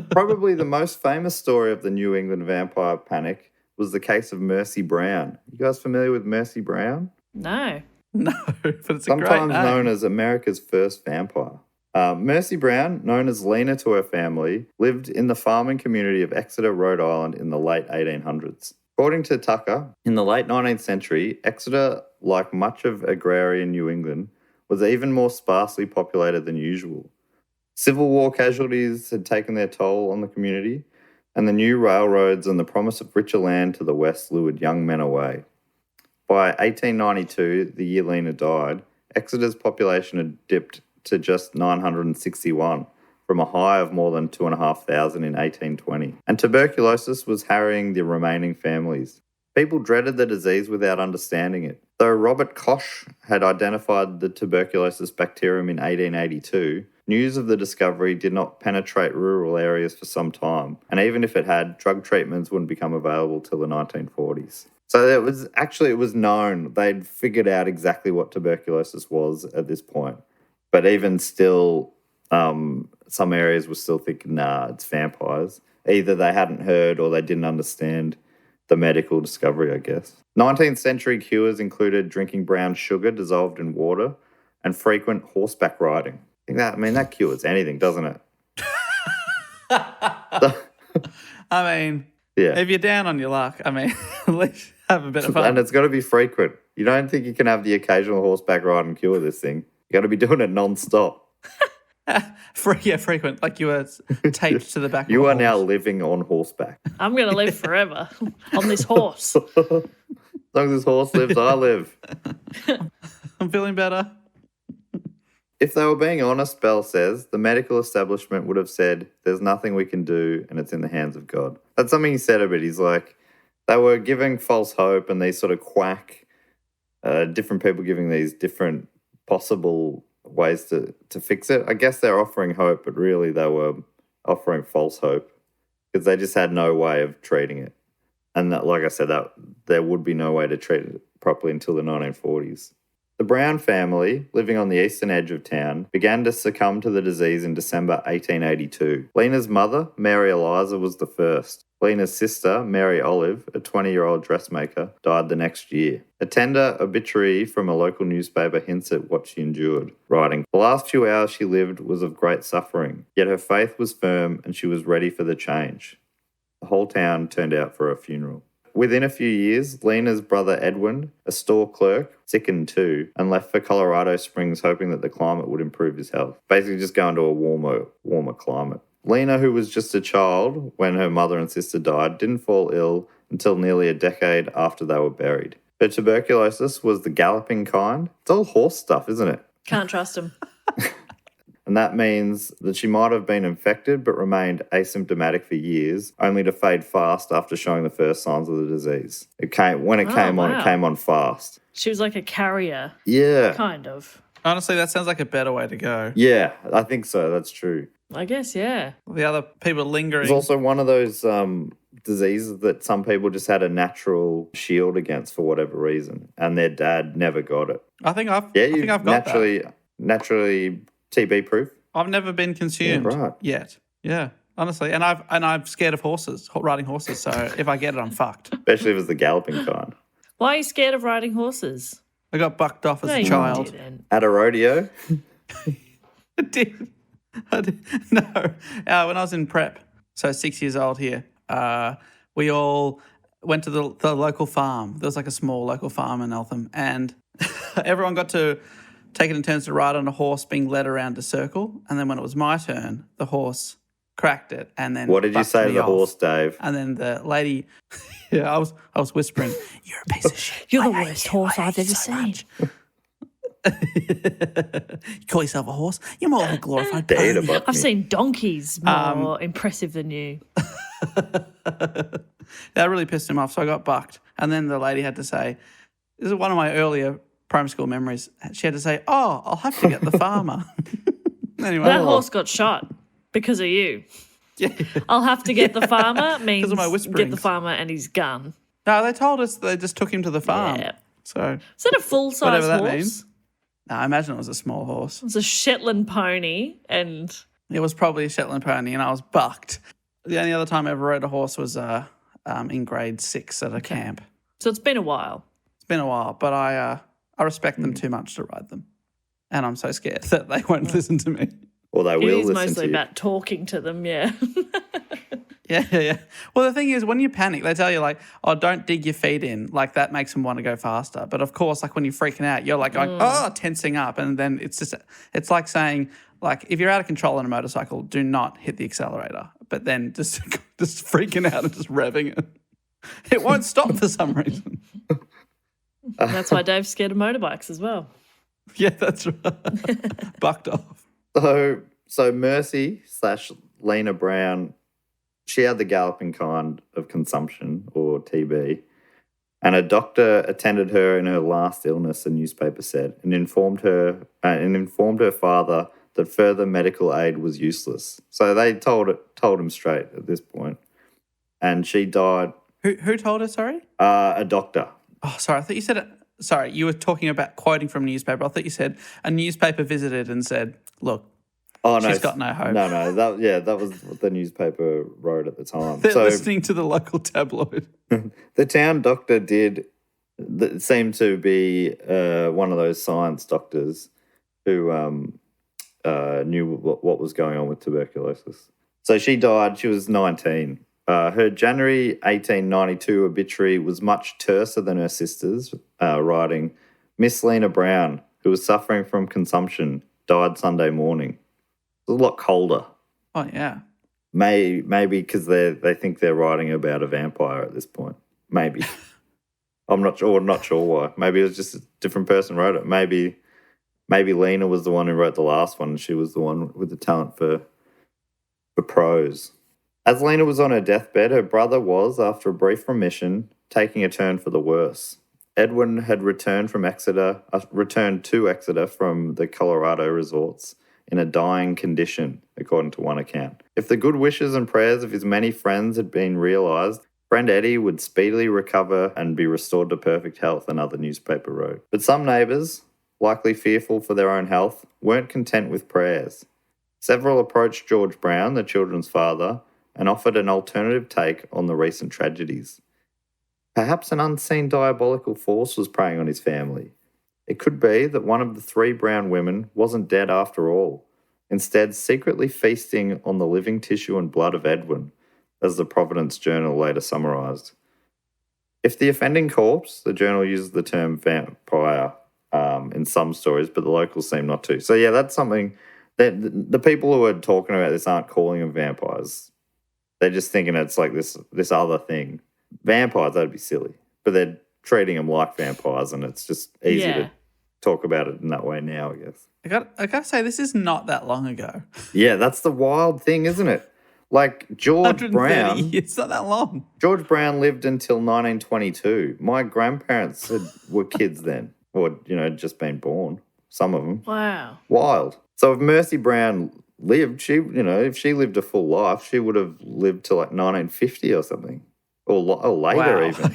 Probably the most famous story of the New England vampire panic was the case of Mercy Brown. You guys familiar with Mercy Brown? No. No, but it's a great name. Sometimes known as America's first vampire. Mercy Brown, known as Lena to her family, lived in the farming community of Exeter, Rhode Island in the late 1800s. According to Tucker, in the late 19th century, Exeter, like much of agrarian New England, was even more sparsely populated than usual. Civil War casualties had taken their toll on the community, and the new railroads and the promise of richer land to the west lured young men away. By 1892, the year Lena died, Exeter's population had dipped to just 961 from a high of more than 2,500 in 1820. And tuberculosis was harrying the remaining families. People dreaded the disease without understanding it. Though Robert Koch had identified the tuberculosis bacterium in 1882, news of the discovery did not penetrate rural areas for some time, and even if it had, drug treatments wouldn't become available till the 1940s. So it was known. They'd figured out exactly what tuberculosis was at this point. But even still, some areas were still thinking, nah, it's vampires. either they hadn't heard or they didn't understand the medical discovery, I guess. 19th century cures included drinking brown sugar dissolved in water and frequent horseback riding. I mean, that cures anything, doesn't it? I mean, Yeah. if you're down on your luck, I mean, at least have a bit of fun. And it's got to be frequent. You don't think you can have the occasional horseback ride and cure this thing. You got to be doing it non-stop. Frequent, like you were taped to the back of You a are now horse. living on horseback. I'm going to live forever on this horse. As long as this horse lives, I live. I'm feeling better. If they were being honest, Bell says, the medical establishment would have said, there's nothing we can do and it's in the hands of God. That's something he said a bit. He's like, they were giving false hope and these sort of quack, different people giving these different possible ways to fix it. I guess they're offering hope, but really they were offering false hope because they just had no way of treating it. And that, like I said, that there would be no way to treat it properly until the 1940s. The Brown family, living on the eastern edge of town, began to succumb to the disease in December 1882. Lena's mother, Mary Eliza, was the first. Lena's sister, Mary Olive, a 20-year-old dressmaker, died the next year. A tender obituary from a local newspaper hints at what she endured, writing, "The last few hours she lived was of great suffering, yet her faith was firm and she was ready for the change." The whole town turned out for her funeral. Within a few years, Lena's brother Edwin, a store clerk, sickened too and left for Colorado Springs hoping that the climate would improve his health. Basically just going to a warmer climate. Lena, who was just a child when her mother and sister died, didn't fall ill until nearly a decade after they were buried. Her tuberculosis was the galloping kind. It's all horse stuff, isn't it? Can't trust him. And that means that she might have been infected but remained asymptomatic for years, only to fade fast after showing the first signs of the disease. It came on fast. She was like a carrier. Yeah. Kind of. Honestly, that sounds like a better way to go. Yeah, I think so. That's true. I guess, yeah. The other people lingering. It's also one of those diseases that some people just had a natural shield against for whatever reason, and their dad never got it. I think I've got that. Naturally TB proof. I've never been consumed yet. Yeah, honestly, and I'm scared of horses, riding horses. So if I get it, I'm fucked. Especially if it's the galloping kind. Why are you scared of riding horses? I got bucked off as a child. At a rodeo? I did. No. When I was in prep, so 6 years old here, we all went to the local farm. There was like a small local farm in Eltham, and everyone got to take it in turns to ride on a horse being led around a circle. And then when it was my turn, the horse cracked it and then What did you say to the horse, Dave? And then the lady, I was whispering, "You're a piece of shit. You're the worst horse I've ever seen." You call yourself a horse? You're more like a glorified pony. I've seen donkeys more impressive than you. That really pissed him off, so I got bucked. And then the lady had to say, this is one of my earlier primary school memories. She had to say, "Oh, I'll have to get the farmer." Anyway, that horse got shot because of you. Yeah. I'll have to get the farmer means of my get whisperings. the farmer and his gun. No, they told us they just took him to the farm. Yeah. So Is that a full-size whatever that horse? means. No, I imagine it was a small horse. It was a Shetland pony and... It was probably a Shetland pony, and I was bucked. The only other time I ever rode a horse was in grade 6 at a camp. So it's been a while. It's been a while, but I respect them too much to ride them. And I'm so scared that they won't listen to me. Or they It will is listen mostly to you. about talking to them, yeah. Yeah. Well, the thing is, when you panic, they tell you, like, "Oh, don't dig your feet in." Like, that makes them want to go faster. But, of course, like, when you're freaking out, you're, like, going, tensing up. And then it's like saying, like, if you're out of control on a motorcycle, do not hit the accelerator. But then just freaking out and just revving it. It won't stop for some reason. That's why Dave's scared of motorbikes as well. Yeah, that's right. Bucked off. So Mercy / Lena Brown, she had the galloping kind of consumption, or TB, and a doctor attended her in her last illness, the newspaper said, and informed her father that further medical aid was useless. So they told him straight at this point, and she died. Who told her? Sorry, a doctor. Oh, sorry. I thought you said it. Sorry, you were talking about quoting from a newspaper. I thought you said a newspaper visited and said, "Look, Oh, no. She's got no hope. No. That was what the newspaper wrote at the time. They're listening to the local tabloid. The town doctor seemed to be one of those science doctors who knew what was going on with tuberculosis. So she died. She was 19. Her January 1892 obituary was much terser than her sister's, writing, Miss Lena Brown, who was suffering from consumption, died Sunday morning. It was a lot colder. Oh, yeah. Maybe because they think they're writing about a vampire at this point. Maybe. I'm not sure why. Maybe it was just a different person wrote it. Maybe Lena was the one who wrote the last one and she was the one with the talent for prose. As Lena was on her deathbed, her brother was, after a brief remission, taking a turn for the worse. Edwin had returned to Exeter from the Colorado resorts in a dying condition, according to one account. If the good wishes and prayers of his many friends had been realised, friend Eddie would speedily recover and be restored to perfect health, another newspaper wrote. But some neighbours, likely fearful for their own health, weren't content with prayers. Several approached George Brown, the children's father, and offered an alternative take on the recent tragedies. Perhaps an unseen diabolical force was preying on his family. It could be that one of the 3 Brown women wasn't dead after all, instead secretly feasting on the living tissue and blood of Edwin, as the Providence Journal later summarised. If the offending corpse, the journal uses the term vampire in some stories, but the locals seem not to. So yeah, that's something that the people who are talking about this aren't calling them vampires. They're just thinking it's like this other thing. Vampires, that'd be silly. But they're treating them like vampires, and it's just easy to talk about it in that way now, I guess. I got to say, this is not that long ago. Yeah, that's the wild thing, isn't it? Like George Brown. It's not that long. George Brown lived until 1922. My grandparents were kids then, or, just been born. Some of them. Wow. Wild. So if Mercy Brown lived, if she lived a full life, she would have lived to like 1950 or something, or later even.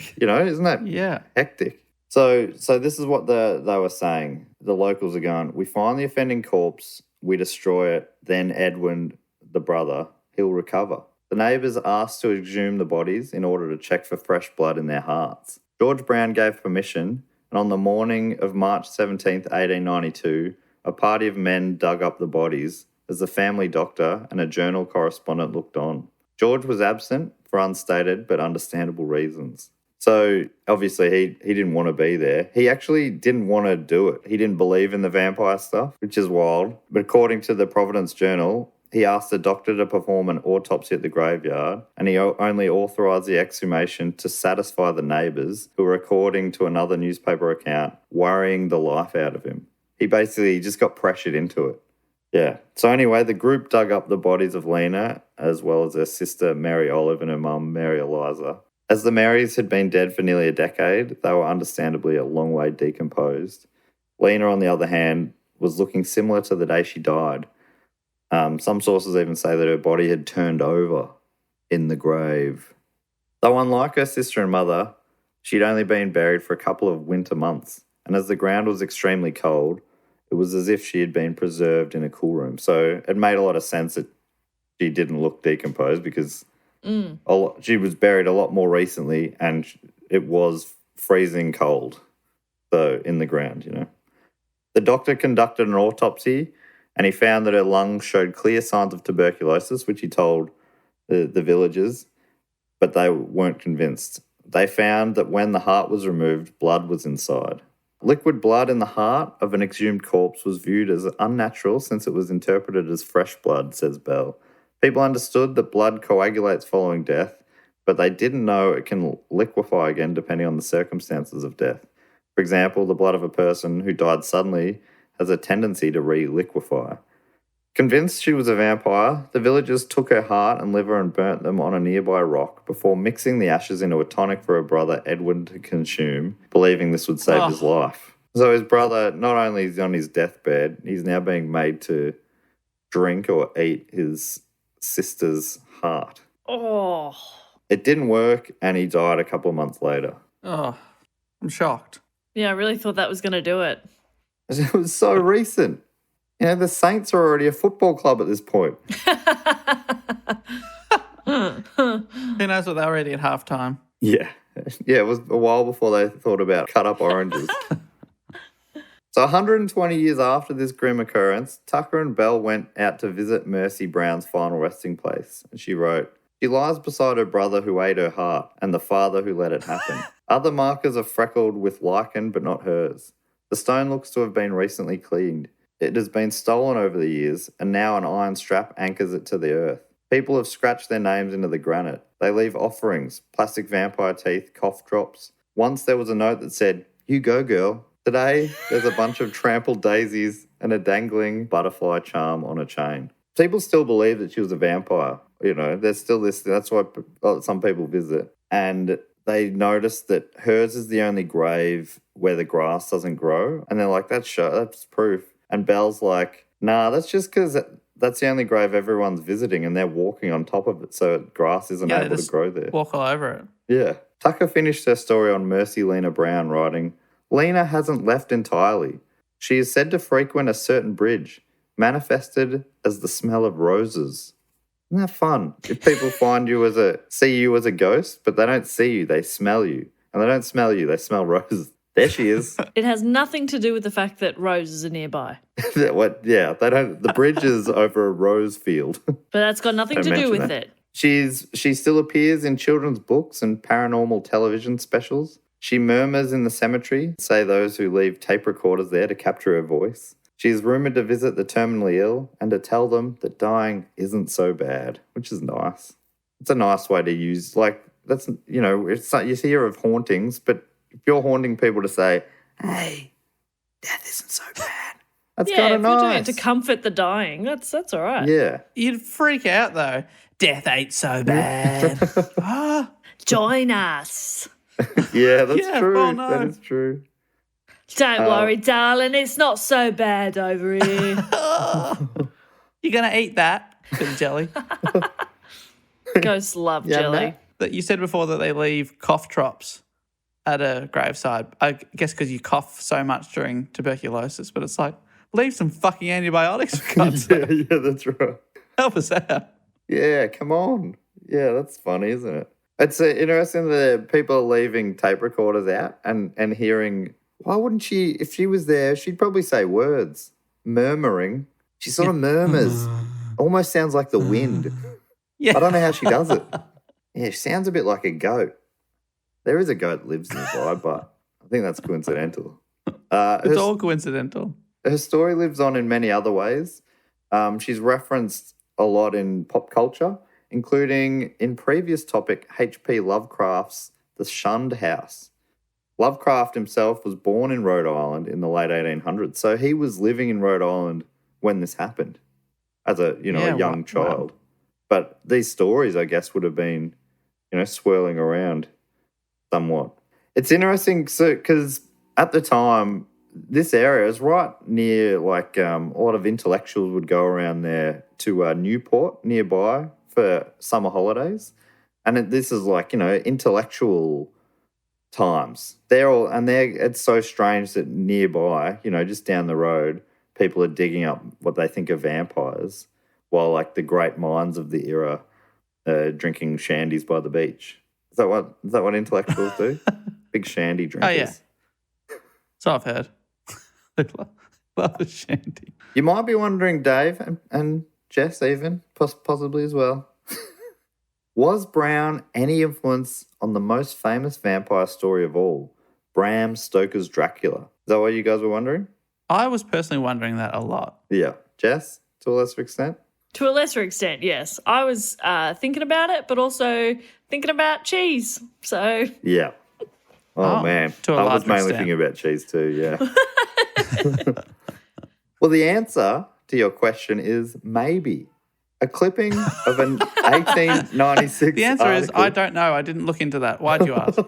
Isn't that hectic? So this is what they were saying. The locals are going, we find the offending corpse, we destroy it, then Edwin, the brother, he'll recover. The neighbours asked to exhume the bodies in order to check for fresh blood in their hearts. George Brown gave permission, and on the morning of March 17th, 1892, a party of men dug up the bodies as the family doctor and a journal correspondent looked on. George was absent for unstated but understandable reasons. So obviously he didn't want to be there. He actually didn't want to do it. He didn't believe in the vampire stuff, which is wild. But according to the Providence Journal, he asked the doctor to perform an autopsy at the graveyard, and he only authorised the exhumation to satisfy the neighbours who were, according to another newspaper account, worrying the life out of him. He basically just got pressured into it. Yeah. So anyway, the group dug up the bodies of Lena, as well as her sister Mary Olive and her mum Mary Eliza. As the Marys had been dead for nearly a decade, they were understandably a long way decomposed. Lena, on the other hand, was looking similar to the day she died. Some sources even say that her body had turned over in the grave. Though unlike her sister and mother, she'd only been buried for a couple of winter months, and as the ground was extremely cold, it was as if she had been preserved in a cool room. So it made a lot of sense that she didn't look decomposed because she was buried a lot more recently and it was freezing cold, so in the ground, The doctor conducted an autopsy and he found that her lungs showed clear signs of tuberculosis, which he told the villagers, but they weren't convinced. They found that when the heart was removed, blood was inside. Liquid blood in the heart of an exhumed corpse was viewed as unnatural since it was interpreted as fresh blood, says Bell. People understood that blood coagulates following death, but they didn't know it can liquefy again depending on the circumstances of death. For example, the blood of a person who died suddenly has a tendency to re-liquefy. Convinced she was a vampire, the villagers took her heart and liver and burnt them on a nearby rock before mixing the ashes into a tonic for her brother Edwin to consume, believing this would save his life. So his brother, not only is he on his deathbed, he's now being made to drink or eat his sister's heart. Oh. It didn't work and he died a couple of months later. Oh, I'm shocked. Yeah, I really thought that was going to do it. It was so recent. You know, the Saints are already a football club at this point. Who knows what they were already at halftime? Yeah. Yeah, it was a while before they thought about cut up oranges. So 120 years after this grim occurrence, Tucker and Belle went out to visit Mercy Brown's final resting place. And she wrote, "She lies beside her brother who ate her heart and the father who let it happen. Other markers are freckled with lichen, but not hers. The stone looks to have been recently cleaned. It has been stolen over the years, and now an iron strap anchors it to the earth. People have scratched their names into the granite. They leave offerings, plastic vampire teeth, cough drops. Once there was a note that said, 'You go, girl.' Today, there's a bunch of trampled daisies and a dangling butterfly charm on a chain." People still believe that she was a vampire. You know, there's still this, that's why some people visit. And they notice that hers is the only grave where the grass doesn't grow. And they're like, that's proof. And Belle's like, nah, that's just because that's the only grave everyone's visiting and they're walking on top of it, so grass isn't able to grow there. Walk all over it. Yeah. Tucker finished her story on Mercy Lena Brown, writing, "Lena hasn't left entirely. She is said to frequent a certain bridge, manifested as the smell of roses." Isn't that fun? If people see you as a ghost, but they don't see you, they smell you. And they don't smell you, they smell roses. There she is. It has nothing to do with the fact that roses are nearby. Yeah, they don't. The bridge is over a rose field. But that's got nothing to do with it. She still appears in children's books and paranormal television specials. She murmurs in the cemetery, say those who leave tape recorders there to capture her voice. She is rumoured to visit the terminally ill and to tell them that dying isn't so bad, which is nice. It's a nice way to use, that's, you hear of hauntings, but if you're haunting people to say, "Hey, death isn't so bad," that's kind of nice. Yeah, if you're doing it to comfort the dying, that's all right. Yeah. You'd freak out, though. Death ain't so bad. Join us. Yeah, that's true. Oh, no. That is true. Don't worry, darling. It's not so bad over here. You're going to eat that bit of jelly. Ghosts love jelly. That you said before that they leave cough drops at a graveside. I guess because you cough so much during tuberculosis, but it's like, leave some fucking antibiotics for God's sake. Yeah, that's right. Help us out. Yeah, come on. Yeah, that's funny, isn't it? It's interesting that people are leaving tape recorders out and hearing, why wouldn't she, if she was there, she'd probably say words. Murmuring. She sort of murmurs. Almost sounds like the wind. Yeah. I don't know how she does it. Yeah, she sounds a bit like a goat. There is a goat that lives nearby, but I think that's coincidental. It's all coincidental. Her story lives on in many other ways. She's referenced a lot in pop culture, including in previous topic H.P. Lovecraft's The Shunned House. Lovecraft himself was born in Rhode Island in the late 1800s, so he was living in Rhode Island when this happened as a young child. Wow. But these stories, I guess, would have been, swirling around somewhat. It's interesting because at the time, this area is right near, a lot of intellectuals would go around there to Newport nearby for summer holidays. And this is intellectual times. It's so strange that nearby, just down the road, people are digging up what they think are vampires while the great minds of the era are drinking shandies by the beach. Is that what intellectuals do? Big shandy drinkers. Oh, yeah. So I've heard. They love a shandy. You might be wondering, Dave, and Jess even, possibly as well, was Brown any influence on the most famous vampire story of all, Bram Stoker's Dracula? Is that what you guys were wondering? I was personally wondering that a lot. Yeah. Jess, to a lesser extent? To a lesser extent, yes. I was thinking about it, but also thinking about cheese. So yeah. Oh man. I was mainly thinking about cheese too, yeah. Well, the answer to your question is maybe. A clipping of an 1896 The answer article. is I don't know. I didn't look into that. Why'd you ask?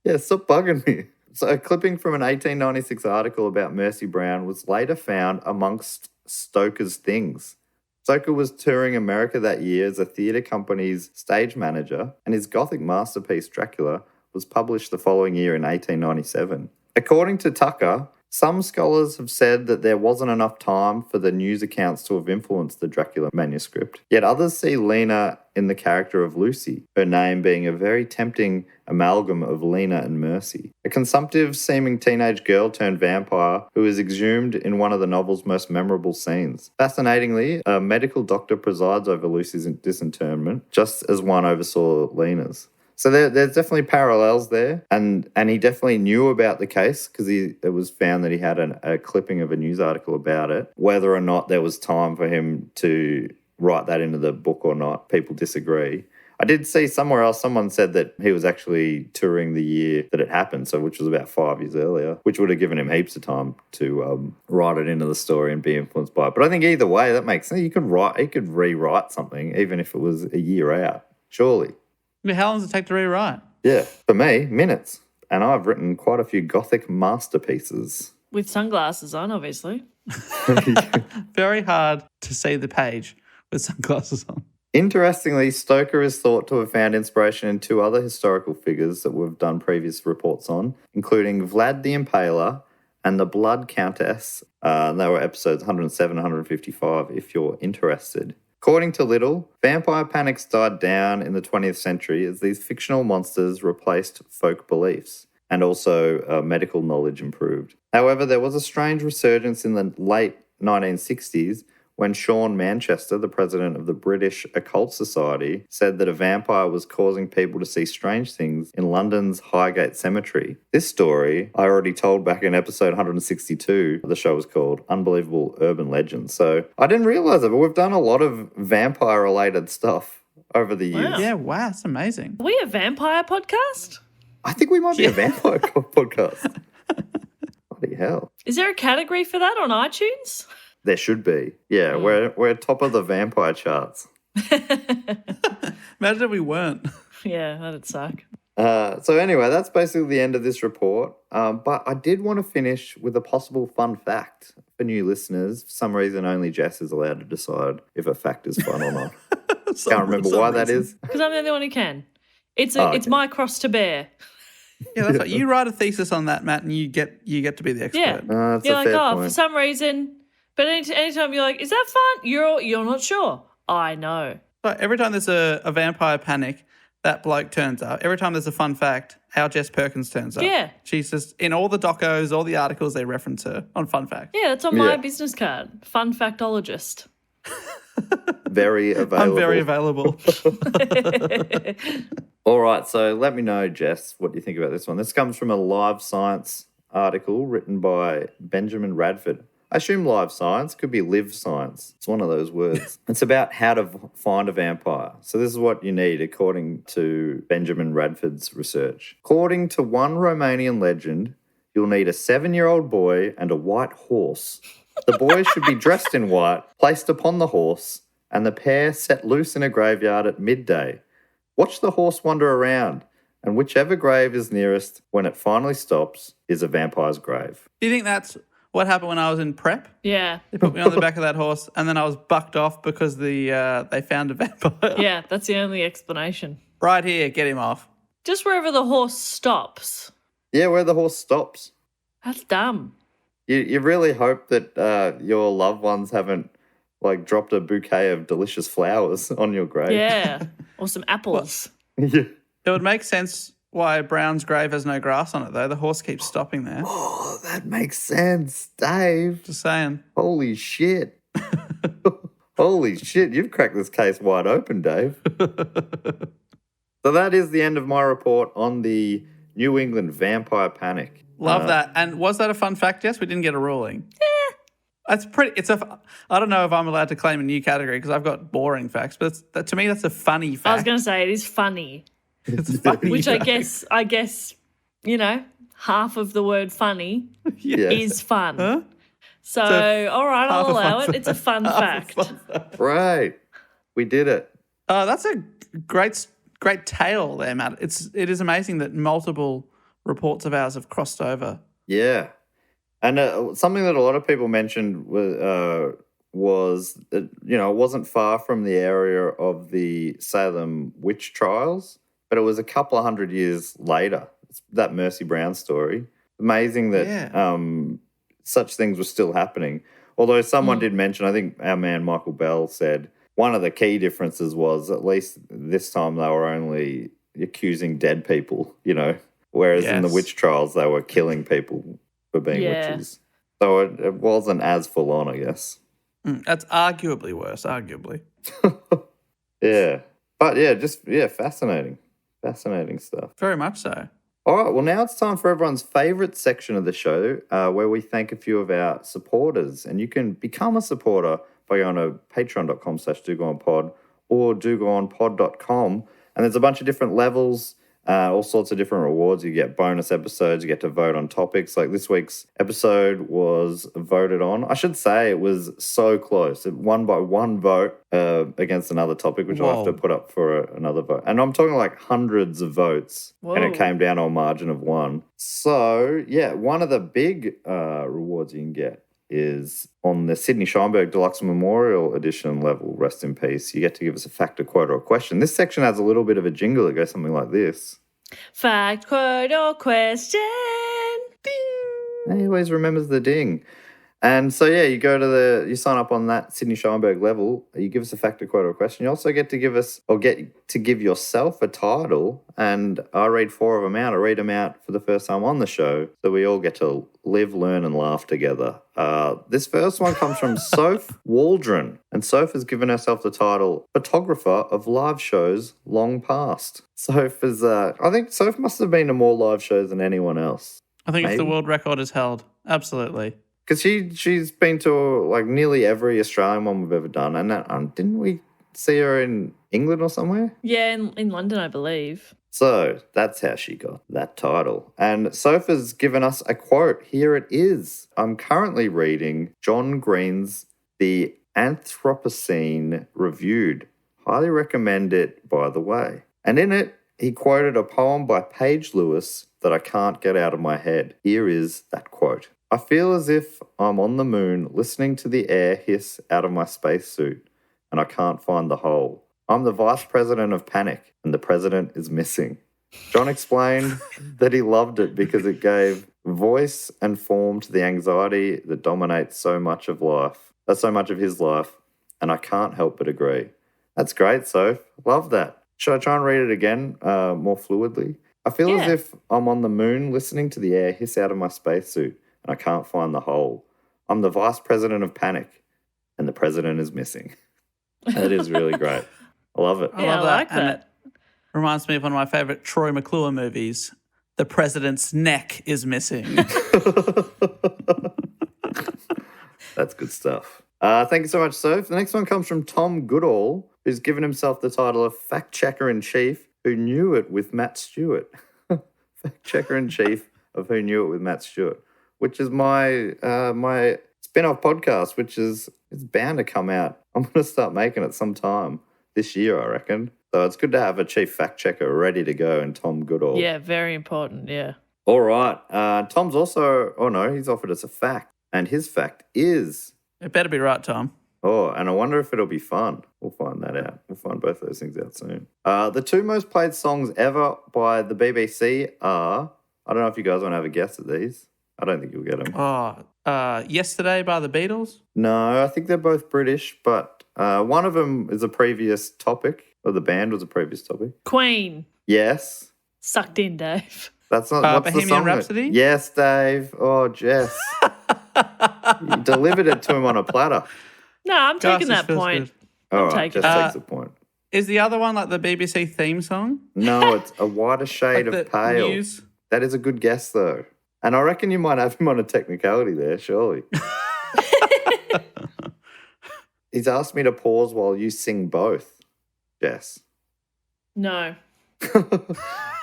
Yeah, stop bugging me. So a clipping from an 1896 article about Mercy Brown was later found amongst Stoker's things. Stoker was touring America that year as a theatre company's stage manager, and his Gothic masterpiece, Dracula, was published the following year in 1897. According to Tucker, Some scholars have said that there wasn't enough time for the news accounts to have influenced the Dracula manuscript. Yet others see Lena in the character of Lucy, her name being a very tempting amalgam of Lena and Mercy. A consumptive-seeming teenage girl turned vampire who is exhumed in one of the novel's most memorable scenes. Fascinatingly, a medical doctor presides over Lucy's disinterment, just as one oversaw Lena's. So there's definitely parallels there, and he definitely knew about the case because it was found that he had a clipping of a news article about it. Whether or not there was time for him to write that into the book or not, people disagree. I did see somewhere else someone said that he was actually touring the year that it happened, so which was about 5 years earlier, which would have given him heaps of time to write it into the story and be influenced by it. But I think either way, that makes sense. He could rewrite something even if it was a year out, surely. How long does it take to rewrite? Yeah, for me, minutes. And I've written quite a few Gothic masterpieces. With sunglasses on, obviously. Very hard to see the page with sunglasses on. Interestingly, Stoker is thought to have found inspiration in 2 other historical figures that we've done previous reports on, including Vlad the Impaler and the Blood Countess. They were episodes 107 and 155 if you're interested. According to Little, vampire panics died down in the 20th century as these fictional monsters replaced folk beliefs, and also medical knowledge improved. However, there was a strange resurgence in the late 1960s when Sean Manchester, the president of the British Occult Society, said that a vampire was causing people to see strange things in London's Highgate Cemetery. This story I already told back in episode 162. The show was called Unbelievable Urban Legends. So I didn't realise it, but we've done a lot of vampire-related stuff over the years. Wow. Yeah, wow, it's amazing. Are we a vampire podcast? I think we might be a vampire podcast. Bloody hell. Is there a category for that on iTunes? There should be. Yeah, we're top of the vampire charts. Imagine if we weren't. Yeah, that'd suck. So anyway, that's basically the end of this report. But I did want to finish with a possible fun fact for new listeners. For some reason, only Jess is allowed to decide if a fact is fun or not. Can't remember why that is. Because I'm the only one who can. It's my cross to bear. Yeah, that's right. You write a thesis on that, Matt, and you get to be the expert. Yeah. That's You're a like, fair oh, point. for some reason. But anytime you're like, is that fun? You're not sure. I know. But every time there's a vampire panic, that bloke turns up. Every time there's a fun fact, our Jess Perkins turns up. Yeah. She's just, in all the docos, all the articles, they reference her on fun facts. Yeah, that's on my business card. Fun factologist. Very available. I'm very available. All right, so let me know, Jess, what do you think about this one? This comes from a Live Science article written by Benjamin Radford. I assume live science could be live science. It's one of those words. It's about how to find a vampire. So this is what you need according to Benjamin Radford's research. According to one Romanian legend, you'll need a 7-year-old boy and a white horse. The boy should be dressed in white, placed upon the horse, and the pair set loose in a graveyard at midday. Watch the horse wander around, and whichever grave is nearest when it finally stops is a vampire's grave. Do you think that's what happened when I was in prep? Yeah. They put me on the back of that horse, and then I was bucked off because they found a vampire. Yeah, that's the only explanation. Right here, get him off. Just wherever the horse stops. Yeah, where the horse stops. That's dumb. You really hope that your loved ones haven't dropped a bouquet of delicious flowers on your grave. Yeah. Or some apples. Yeah. It would make sense why Brown's grave has no grass on it, though. The horse keeps stopping there. Oh, that makes sense, Dave. Just saying. Holy shit. Holy shit, you've cracked this case wide open, Dave. So that is the end of my report on the New England vampire panic. Love that. And was that a fun fact? Yes, we didn't get a ruling. That's pretty. I don't know if I'm allowed to claim a new category because I've got boring facts, but to me that's a funny fact. I was going to say it is funny. It's funny. Which I guess, half of the word funny is fun. Huh? So, all right, I'll allow it. It's a fun Half fact. a fun fact. Right. We did it. That's a great tale there, Matt. It is amazing that multiple reports of ours have crossed over. Yeah. And something that a lot of people mentioned was that, it wasn't far from the area of the Salem witch trials, but it was a couple of 100 years later. It's that Mercy Brown story. Amazing that such things were still happening. Although someone did mention, I think our man Michael Bell said, one of the key differences was at least this time they were only accusing dead people, whereas in the witch trials they were killing people for being witches. So it wasn't as full on, I guess. That's arguably worse, arguably. Yeah. But yeah, fascinating. Fascinating stuff. Very much so. All right, well, now it's time for everyone's favourite section of the show where we thank a few of our supporters. And you can become a supporter by going to patreon.com/dogoonpod or dogoonpod.com. And there's a bunch of different levels, all sorts of different rewards. You get bonus episodes, you get to vote on topics. Like this week's episode was voted on. I should say it was so close. It won by one vote against another topic, which I'll have to put up for another vote. And I'm talking like hundreds of votes. Whoa. And it came down to a margin of one. So, yeah, one of the big rewards you can get is on the Sydney Scheinberg Deluxe Memorial Edition level, rest in peace. You get to give us a fact, a quote, or a question. This section has a little bit of a jingle that goes something like this. Fact, quote, or question. Ding. He always remembers the ding. And so, yeah, you sign up on that Sydney Scheinberg level. You give us a fact, a quote, or a question. You also get to give yourself a title, and I read 4 of them out. I read them out for the first time on the show, so we all get to live, learn, and laugh together. This first one comes from Soph Waldron, and Soph has given herself the title Photographer of Live Shows Long Past. Soph is, I think Soph must have been to more live shows than anyone else. I think it's the world record is held. Absolutely. Because she's been to like nearly every Australian one we've ever done. And didn't we see her in England or somewhere? Yeah, in London, I believe. So that's how she got that title. And Sophie's given us a quote. Here it is. I'm currently reading John Green's The Anthropocene Reviewed. Highly recommend it, by the way. And in it, he quoted a poem by Paige Lewis that I can't get out of my head. Here is that quote. I feel as if I'm on the moon listening to the air hiss out of my spacesuit, and I can't find the hole. I'm the vice president of Panic, and the president is missing. John explained that he loved it because it gave voice and form to the anxiety that dominates so much of his life, and I can't help but agree. That's great, Soph. Love that. Should I try and read it again more fluidly? I feel as if I'm on the moon listening to the air hiss out of my spacesuit, and I can't find the hole. I'm the vice president of Panic, and the president is missing. That is really great. I love it. Yeah, I like that. And it reminds me of one of my favourite Troy McClure movies. The president's neck is missing. That's good stuff. Thank you so much, Soph. The next one comes from Tom Goodall, who's given himself the title of Fact Checker in Chief, Who Knew It with Matt Stewart. Fact Checker in Chief of Who Knew It with Matt Stewart, which is my spin-off podcast, which is bound to come out. I'm going to start making it sometime this year, I reckon. So it's good to have a chief fact checker ready to go in Tom Goodall. Yeah, very important, yeah. All right. Tom's also, he's offered us a fact. And his fact is... It better be right, Tom. Oh, and I wonder if it'll be fun. We'll find that out. We'll find both those things out soon. The 2 most played songs ever by the BBC are... I don't know if you guys want to have a guess at these. I don't think you'll get them. Yesterday by the Beatles? No, I think they're both British, but one of them is a previous topic, or the band was a previous topic. Queen. Yes. Sucked in, Dave. That's not what's Bohemian the song Rhapsody? Yes, Dave. Oh, Jess. You delivered it to him on a platter. No, I'm taking that point. All right, Jess takes the point. Is the other one like the BBC theme song? No, it's A Whiter Shade like of Pale. News? That is a good guess, though. And I reckon you might have him on a technicality there, surely. He's asked me to pause while you sing both, Jess. No.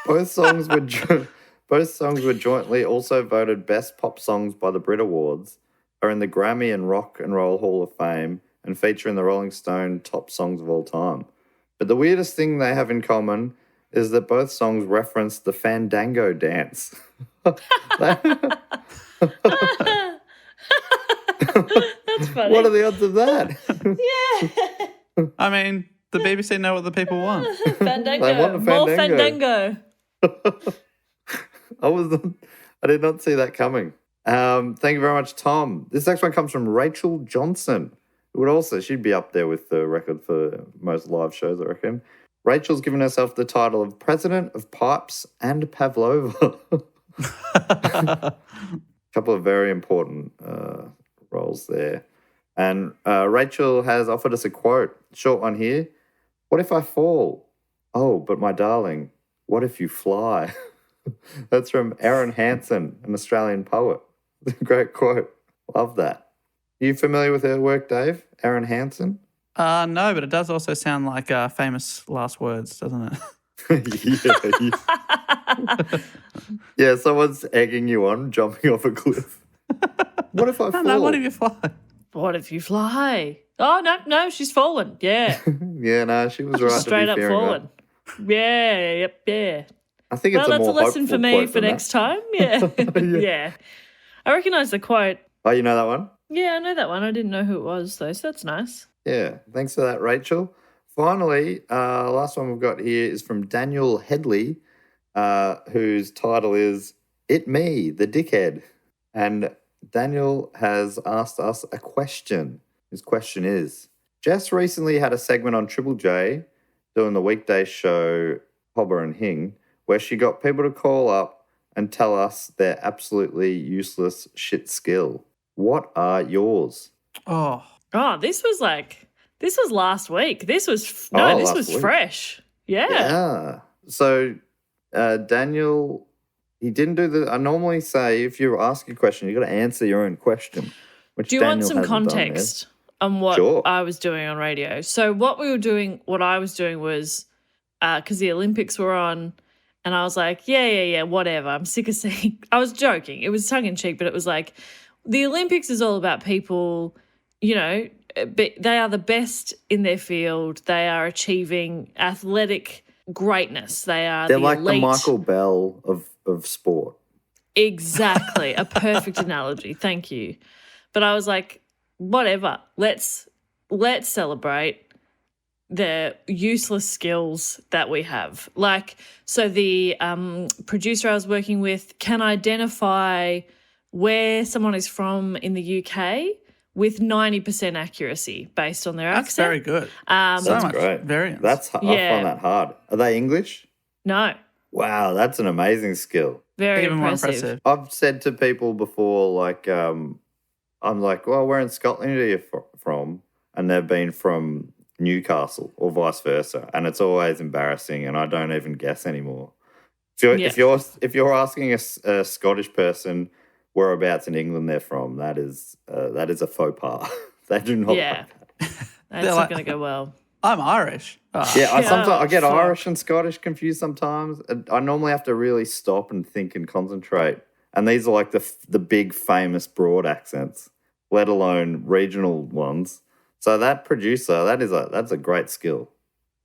Both songs were jointly also voted Best Pop Songs by the Brit Awards, are in the Grammy and Rock and Roll Hall of Fame, and feature in the Rolling Stone Top Songs of All Time. But the weirdest thing they have in common is that both songs reference the Fandango dance. That's funny. What are the odds of that? Yeah. I mean, the BBC know what the people want. Fandango. They want a More Fandango. I did not see that coming. Thank you very much, Tom. This next one comes from Rachel Johnson. She'd be up there with the record for most live shows, I reckon. Rachel's given herself the title of President of Pipes and Pavlova. A couple of very important roles there. And Rachel has offered us a quote, short one here. What if I fall? Oh, but my darling, what if you fly? That's from Aaron Hansen, an Australian poet. Great quote. Love that. Are you familiar with her work, Dave? Aaron Hansen? No, but it does also sound like famous last words, doesn't it? Yeah, someone's egging you on, jumping off a cliff. What if I fall? No, what if you fly? What if you fly? Oh, no, she's fallen. Yeah. Yeah, no, she was right. Straight to be up fallen. Yeah. I think it's that's more a lesson for me for than next time. Yeah. Yeah. I recognise the quote. Oh, you know that one? Yeah, I know that one. I didn't know who it was, though, so that's nice. Yeah, thanks for that, Rachel. Finally, last one we've got here is from Daniel Headley, whose title is It Me, the Dickhead. And Daniel has asked us a question. His question is, Jess recently had a segment on Triple J doing the weekday show Hobber and Hing, where she got people to call up and tell us their absolutely useless shit skill. What are yours? Oh, this was last week. This was fresh. Yeah. Yeah. So Daniel, he didn't do I normally say if you ask a question, you got to answer your own question. Do you want some context on what I was doing on radio? So what I was doing was, because the Olympics were on, and I was like, yeah, whatever. I'm sick of seeing. I was joking. It was tongue in cheek, but it was like, the Olympics is all about people, they are the best in their field. They are achieving athletic greatness. They're like elite. The Michael Bell of sport. Exactly. A perfect analogy. Thank you. But I was like, whatever. Let's celebrate the useless skills that we have. Like, so the producer I was working with can identify where someone is from in the UK with 90% accuracy based on their accent. That's very good. So much great. Variance. I find that hard. Are they English? No. Wow, that's an amazing skill. Very Even impressive. more impressive. I've said to people before, like, I'm like, well, where in Scotland are you from? And they've been from Newcastle or vice versa. And it's always embarrassing and I don't even guess anymore. If you're asking a Scottish person whereabouts in England they're from, that is a faux pas. They do not like that. That's not going to go well. I'm Irish. Sometimes I get Irish and Scottish confused sometimes. I normally have to really stop and think and concentrate. And these are like the big famous broad accents, let alone regional ones. So that producer, that's a great skill.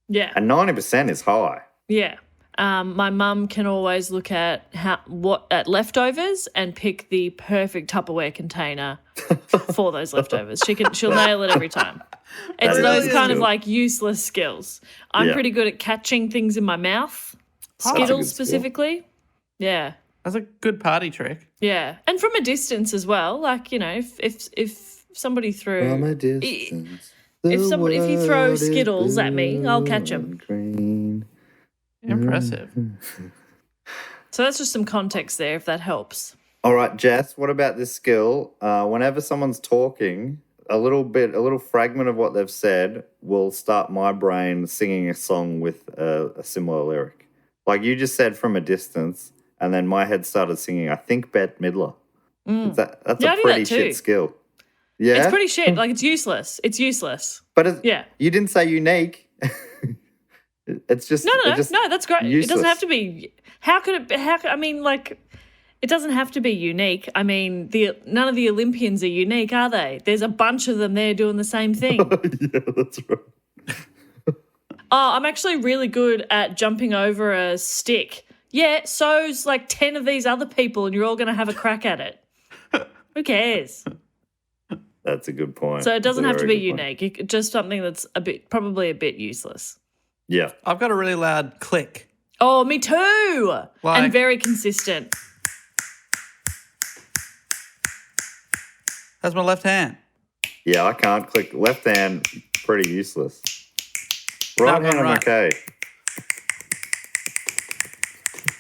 Yeah. And 90% is high. Yeah. My mum can always look at leftovers and pick the perfect Tupperware container for those leftovers. She'll nail it every time. It's those kind of like useless skills. I'm pretty good at catching things in my mouth, Skittles specifically. Yeah. That's a good party trick. Yeah. And from a distance as well. Like, if somebody threw From a distance, if you throw Skittles at me, I'll catch them. Impressive. So that's just some context there, if that helps. All right, Jess, what about this skill? Whenever someone's talking, a little fragment of what they've said will start my brain singing a song with a similar lyric. Like you just said from a distance, and then my head started singing, I think Bette Midler. That's a pretty shit skill. Yeah? It's pretty shit. Like, it's useless. It's useless. But you didn't say unique. It's just... No, that's great. Useless. It doesn't have to be... it doesn't have to be unique. I mean, none of the Olympians are unique, are they? There's a bunch of them there doing the same thing. Yeah, that's right. I'm actually really good at jumping over a stick. Yeah, so's like 10 of these other people and you're all going to have a crack at it. Who cares? That's a good point. So it doesn't have to be unique. Just something that's probably a bit useless. Yeah. I've got a really loud click. Oh, me too. Like, and very consistent. That's my left hand. Yeah, I can't click. Left hand, pretty useless. Right hand, I'm okay.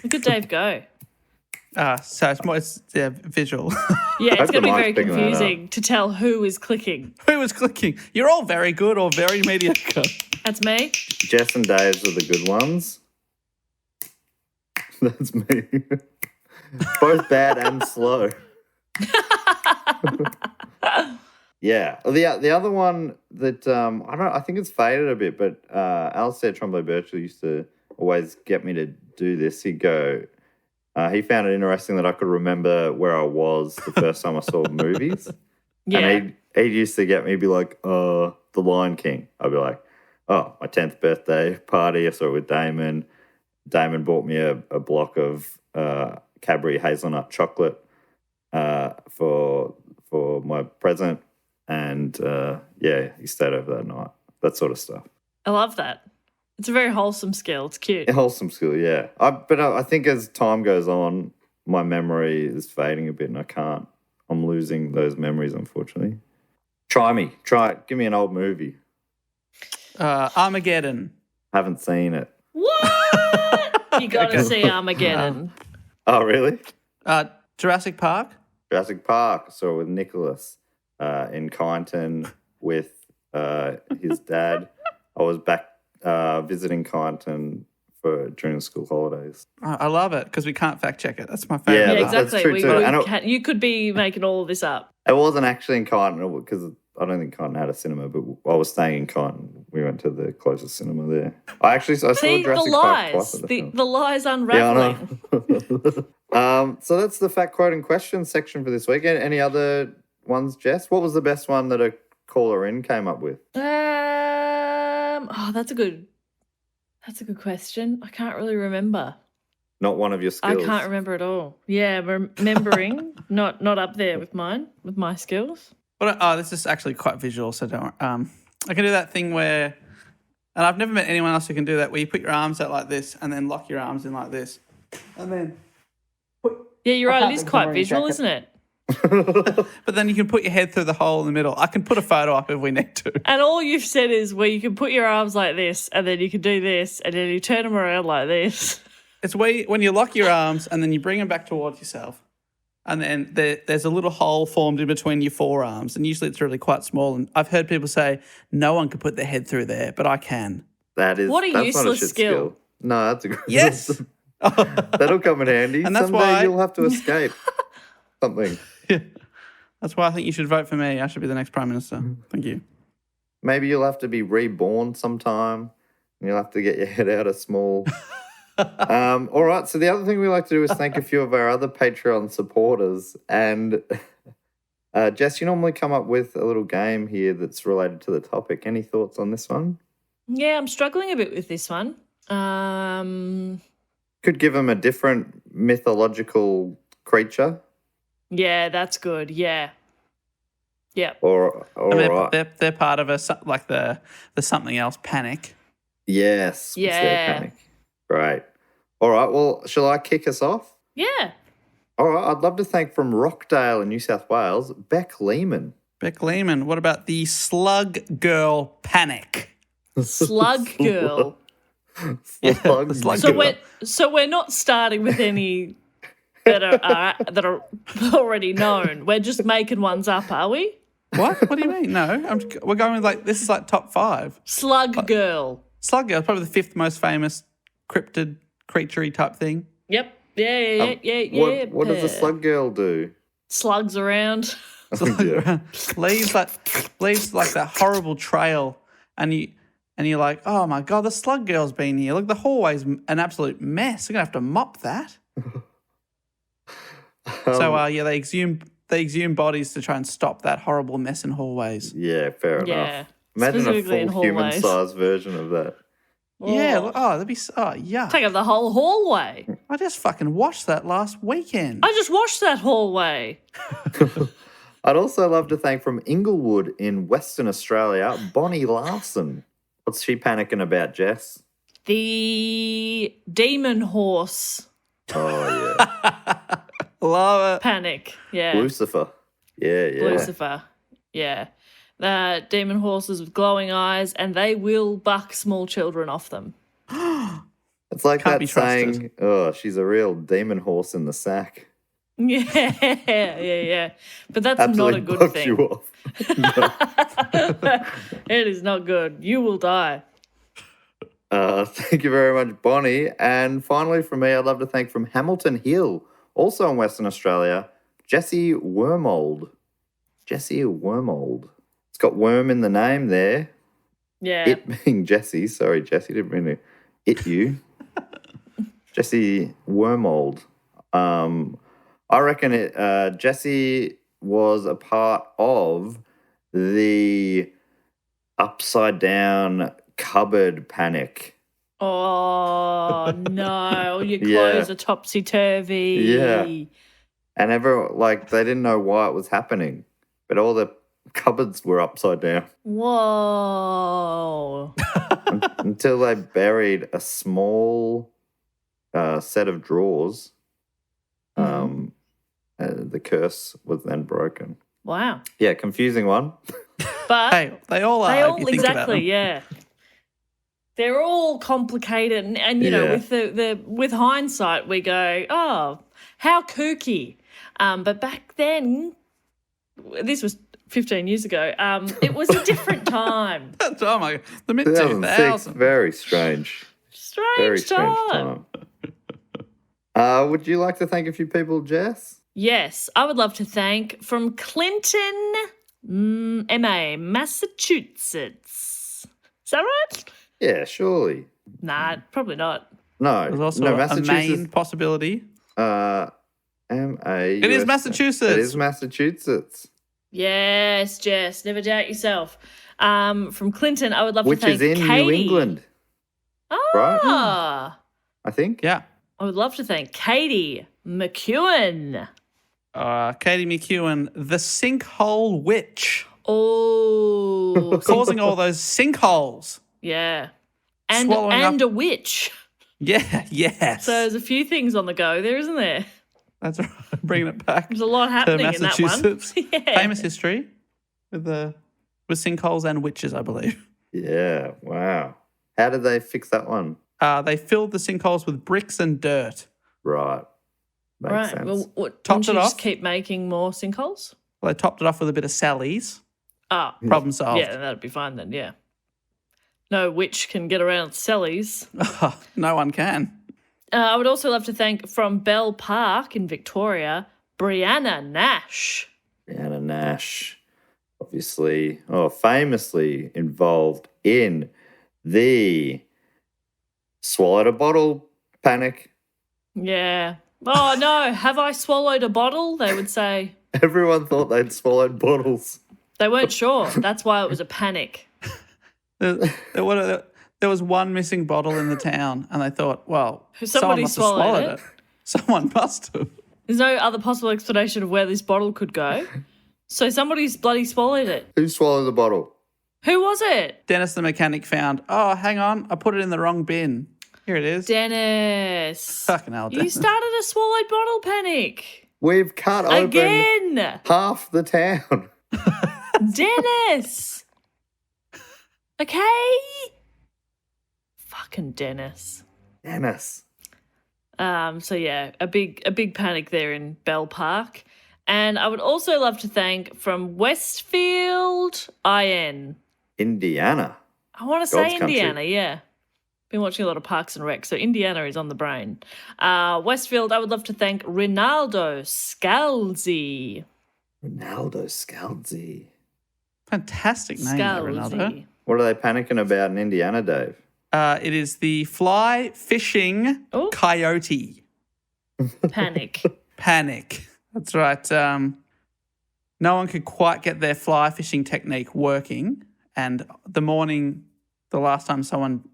Look at Dave go. So it's visual. Yeah, it's going to be very picking that confusing to tell who is clicking. Who was clicking? You're all very good or very mediocre. That's me. Jess and Dave's are the good ones. That's me. Both bad and slow. Yeah. The other one that I think it's faded a bit, but Alistair Tremblay-Birchall used to always get me to do this. He'd go. He found it interesting that I could remember where I was the first time I saw movies. Yeah. And he used to get me to be like, The Lion King. I'd be like, oh, my 10th birthday party. I saw it with Damon. Damon bought me a block of Cadbury hazelnut chocolate for my present. And, he stayed over that night. That sort of stuff. I love that. It's a very wholesome skill. It's cute. A wholesome skill, yeah. But I think as time goes on, my memory is fading a bit and I'm losing those memories, unfortunately. Try it. Give me an old movie. Armageddon. Haven't seen it. What? You got to see Armageddon. Oh, really? Jurassic Park. Jurassic Park. Saw it with Nicholas in Kyneton with his dad. I was back visiting Kyneton during the school holidays. I love it because we can't fact check it. That's my favorite. Yeah, that's exactly. true too. You could be making all of this up. It wasn't actually in Kyneton because I don't think Kyneton had a cinema, but I was staying in Kyneton. We went to the closest cinema there. I saw See, Jurassic the Park lies. twice. The lies unraveling. Yeah, I know. So that's the fact quoting questions section for this week. Any other ones, Jess? What was the best one that a caller in came up with? That's a good question. I can't really remember. Not one of your skills. I can't remember at all. Yeah, remembering not up there with my skills. But this is actually quite visual, so don't. I can do that thing where, and I've never met anyone else who can do that, where you put your arms out like this and then lock your arms in like this, and then. Yeah, you're right. It is quite visual, isn't it? But then you can put your head through the hole in the middle. I can put a photo up if we need to. And all you've said is where you can put your arms like this, and then you can do this, and then you turn them around like this. It's when you lock your arms and then you bring them back towards yourself, and then there's a little hole formed in between your forearms, and usually it's really quite small. And I've heard people say no one can put their head through there, but I can. What a that's useless not a shit skill. No, that's a great. Yes. That'll come in handy. And that's Someday why you'll have to escape something. Yeah. That's why I think you should vote for me. I should be the next Prime Minister. Thank you. Maybe you'll have to be reborn sometime and you'll have to get your head out of small. All right. So the other thing we like to do is thank a few of our other Patreon supporters. And Jess, you normally come up with a little game here that's related to the topic. Any thoughts on this one? Yeah, I'm struggling a bit with this one. Could give them a different mythological creature. Yeah, that's good. Yeah. Yeah. They're part of the something else panic. Yes. Yeah. It's their panic. Great. All right. Well, shall I kick us off? Yeah. All right. I'd love to thank from Rockdale in New South Wales, Beck Lehman. Beck Lehman. What about the Slug Girl panic? Slug Girl. Slug Girl. So we're not starting with any that are already known. We're just making ones up, are we? What? What do you mean? No, we're going with this is like top 5. Slug Girl. Slug Girl is probably the 5th most famous cryptid creature-y type thing. Yep. Yeah. What does a slug girl do? Slugs around. leaves like that horrible trail, and you're like, oh my god, the slug girl's been here. Look, the hallway's an absolute mess. We're gonna have to mop that. They exhume bodies to try and stop that horrible mess in hallways. Yeah, fair enough. Yeah. Imagine a full human-sized version of that. Yeah. That'd be yuck. Take up the whole hallway. I just fucking watched that last weekend. I just washed that hallway. I'd also love to thank from Inglewood in Western Australia, Bonnie Larson. What's she panicking about, Jess? The demon horse Oh, yeah. Love it. panic. Yeah. Lucifer. Yeah, yeah. Lucifer. Yeah. Demon horses with glowing eyes, and they will buck small children off them. It's like Can't that be trusted. saying, oh, she's a real demon horse in the sack. Yeah. But that's Absolutely not a good bucks thing. you off. It is not good. You will die. Thank you very much, Bonnie. And finally, from me, I'd love to thank from Hamilton Hill, also in Western Australia, Jesse Wormold. Jesse Wormold. It's got worm in the name there. Yeah. It being Jesse. Sorry, Jesse, didn't mean to it you. Jesse Wormold. I reckon Jesse was a part of the upside down cupboard panic. Oh, no. All your clothes are topsy-turvy. Yeah. And everyone, they didn't know why it was happening, but all the cupboards were upside down. Whoa. Until they buried a small set of drawers. The curse was then broken. Wow. Yeah, confusing one. But Hey, they all are. if you think about them. yeah. They're all complicated, and you know, with hindsight, we go, "Oh, how kooky!" But back then, this was 15 years ago. It was a different time. Oh my! The mid 2006, 2000s. very strange. Very strange time. Would you like to thank a few people, Jess? Yes, I would love to thank from Clinton, MA, Massachusetts. Is that right? Yeah, surely. Nah, probably not. No, There's also no, a Massachusetts. Maine possibility. MA. It is Massachusetts. It is Massachusetts. Yes, Jess, never doubt yourself. From Clinton, I would love Which to thank is in Katie. New England, right? I think. Yeah. I would love to thank Katie McEwen. Katie McEwen, the sinkhole witch, Oh, causing all those sinkholes. yeah. And Swallowing up- a witch. Yeah, yes. So there's a few things on the go there, isn't there? That's right. Bringing it back There's a lot to happening in that one. Massachusetts. Yeah. Famous history with sinkholes and witches, I believe. Yeah. Wow. How did they fix that one? They filled the sinkholes with bricks and dirt. Right. Makes Right. sense. Well, Topped wouldn't you it just off. keep making more sinkholes? Well, they topped it off with a bit of Sally's. Oh, Problem solved. yeah, that'd be fine then, yeah. No witch can get around Sally's. No one can. I would also love to thank from Bell Park in Victoria, Brianna Nash. Brianna Nash, obviously, famously involved in the swallowed a bottle panic. Yeah. Oh, no, have I swallowed a bottle? They would say. Everyone thought they'd swallowed bottles. They weren't sure. That's why it was a panic. There was one missing bottle in the town, and they thought, well, someone Somebody must have swallowed swallowed it. it. Someone must have. There's no other possible explanation of where this bottle could go. So somebody's bloody swallowed it. Who swallowed the bottle? Who was it? Dennis the mechanic found, oh, hang on, I put it in the wrong bin. Here it is. Dennis. Fucking hell, You Dennis. started a swallowed bottle panic. We've cut open Again. half the town. Dennis. Okay. Fucking Dennis. Dennis. So yeah, a big panic there in Bell Park. And I would also love to thank from Westfield, IN. Indiana. I want to God's say country. Indiana, yeah. Been watching a lot of Parks and Rec, so Indiana is on the brain. Westfield, I would love to thank Rinaldo Scalzi. Ronaldo Scalzi. Fantastic name, there, Ronaldo. What are they panicking about in Indiana, Dave? It is the fly fishing Oh. coyote. Panic. Panic. That's right. No one could quite get their fly fishing technique working. And the last time someone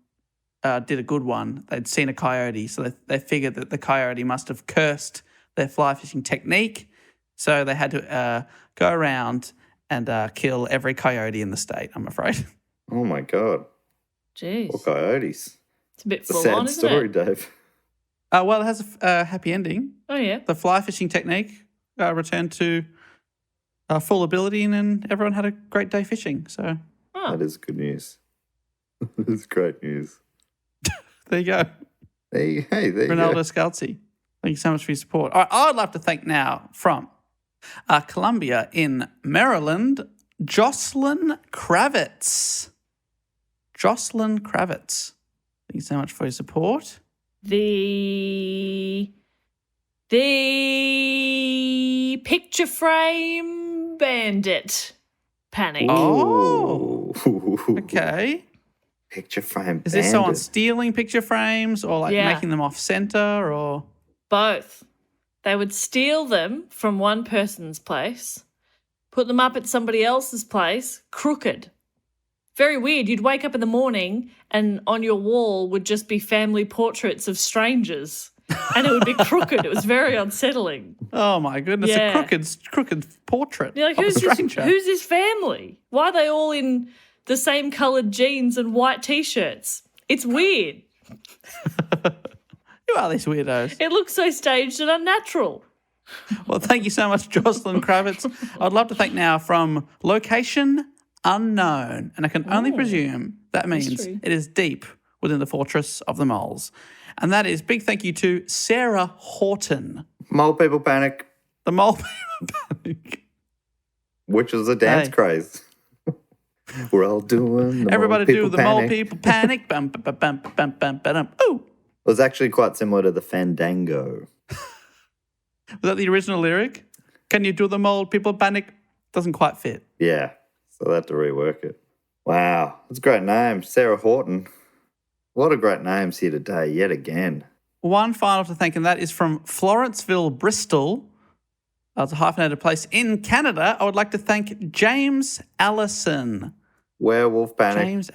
did a good one, they'd seen a coyote. So they figured that the coyote must have cursed their fly fishing technique. So they had to go around and kill every coyote in the state, I'm afraid. Oh, my God. Jeez. Poor coyotes. It's a bit It's a full sad on, isn't story, it? Dave. Well, it has a happy ending. Oh, yeah. The fly fishing technique returned to full ability, and everyone had a great day fishing. So That is good news. That is great news. there you go. There you go. Ronaldo Scalzi. Thank you so much for your support. All right, I'd like to thank now from Columbia in Maryland, Jocelyn Kravitz. Jocelyn Kravitz. Thank you so much for your support. The picture frame bandit panic. Oh. Ooh. Okay. Picture frame Is this someone bandit. stealing picture frames or like Yeah. making them off center or? Both. They would steal them from one person's place, put them up at somebody else's place, crooked. Very weird. You'd wake up in the morning and on your wall would just be family portraits of strangers. And it would be crooked. It was very unsettling. Oh my goodness, Yeah. a crooked portrait You're like, of a who's stranger. this family? Why are they all in the same coloured jeans and white T-shirts? It's weird. Who are these weirdos? It looks so staged and unnatural. Well, thank you so much, Jocelyn Kravitz. I'd love to thank now from location unknown. And I can only presume that means Mystery. it is deep within the fortress of the moles. And that is big thank you to Sarah Horton, Mole people panic, the mole panic. which is a dance Hey. craze. We're all doing the Everybody mole do people the panic. mole people panic. Bum, bum, bum, bum, bum, bum, bum. Ooh. It was actually quite similar to the Fandango. Was that the original lyric? Can you do the mole people panic? Doesn't quite fit. Yeah, so they had to rework it. Wow, that's a great name, Sarah Horton. A lot of great names here today, yet again. One final to thank, and that is from Florenceville, Bristol. It's a hyphenated place in Canada. I would like to thank James Allison. Werewolf panic.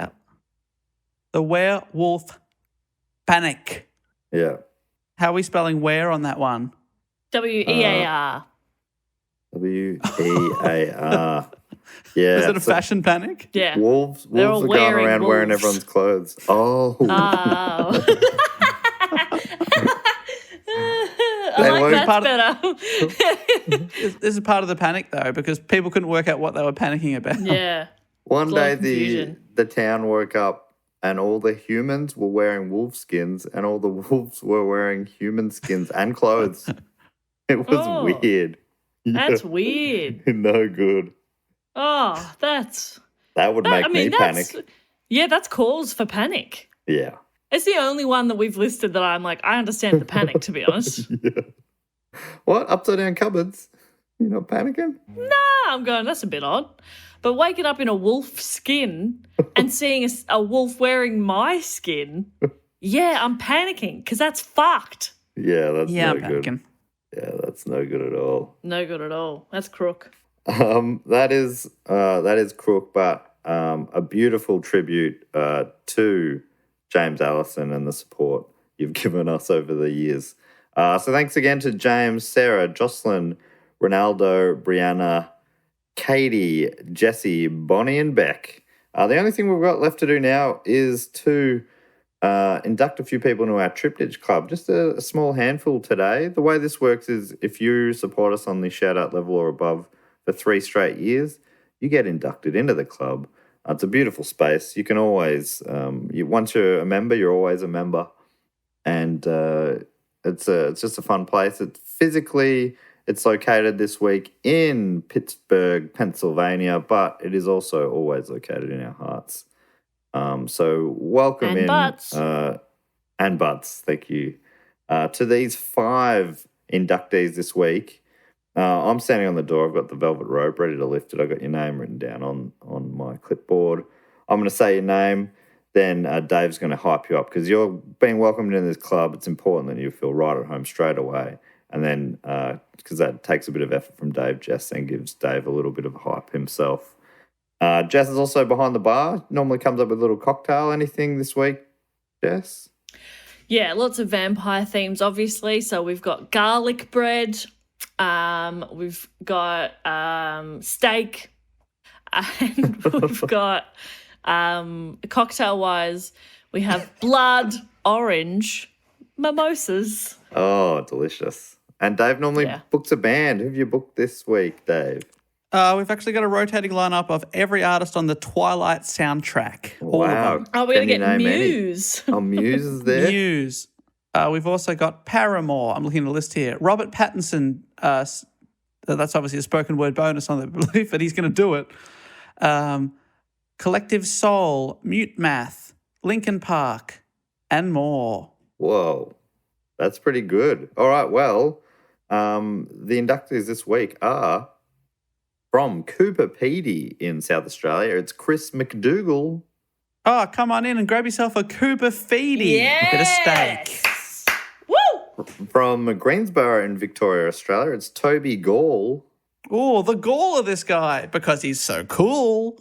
The werewolf panic. Yeah. How are we spelling where on that one? WEAR. WEAR. Yeah. Is it a so fashion panic? Yeah. Wolves They're are all going wearing around wearing wolves. everyone's clothes. Oh. Oh. I They like won't- that Part better. This is part of the panic, though, because people couldn't work out what they were panicking about. Yeah. One a lot day of confusion. the town woke up and all the humans were wearing wolf skins and all the wolves were wearing human skins and clothes. It was Oh. weird. That's Yeah. weird. No good. Oh, that's... That would make me that's... panic. Yeah, that's cause for panic. Yeah. It's the only one that we've listed that I'm like, I understand the panic, to be honest. Yeah. What? Upside down cupboards? You're not panicking? I'm going, that's a bit odd. But waking up in a wolf skin and seeing a wolf wearing my skin, yeah, I'm panicking because that's fucked. Yeah, that's Yeah, no I'm good. panicking. Yeah, that's no good at all. No good at all. That's crook. That is crook, but a beautiful tribute to James Allison and the support you've given us over the years. So thanks again to James, Sarah, Jocelyn, Ronaldo, Brianna, Katie, Jesse, Bonnie, and Beck. The only thing we've got left to do now is to induct a few people into our Triptych Club. Just a small handful today. The way this works is if you support us on the shout-out level or above for 3 straight years, you get inducted into the club. It's a beautiful space. You can always, once you're a member, you're always a member. And it's just a fun place. It's located this week in Pittsburgh, Pennsylvania, but it is also always located in our hearts. So welcome And in. butts. And butts, thank you. To these 5 inductees this week. I'm standing on the door. I've got the velvet rope ready to lift it. I've got your name written down on my clipboard. I'm going to say your name. Then Dave's going to hype you up because you're being welcomed into this club. It's important that you feel right at home straight away. And then, because that takes a bit of effort from Dave, Jess then gives Dave a little bit of a hype himself. Jess is also behind the bar. Normally comes up with a little cocktail. Anything this week, Jess? Yeah, lots of vampire themes, obviously. So we've got garlic bread. We've got steak. And we've got cocktail-wise, we have blood, orange, mimosas. Oh, delicious. And Dave normally Yeah. books a band. Who have you booked this week, Dave? We've actually got a rotating lineup of every artist on the Twilight soundtrack. All of Wow. them. Oh, we're going Can to you get name any? Muse. Oh, Muse is there. Muse. We've also got Paramore. I'm looking at the list here. Robert Pattinson. That's obviously a spoken word bonus on the belief that he's going to do it. Collective Soul, Mute Math, Linkin Park, and more. Whoa. That's pretty good. All right, well, the inductees this week are from Cooper Pedy in South Australia. It's Chris McDougall. Oh, come on in and grab yourself a Cooper Feedy. A bit of steak. Woo! From Greensboro in Victoria, Australia, it's Toby Gall. Oh, the gall of this guy, because he's so cool.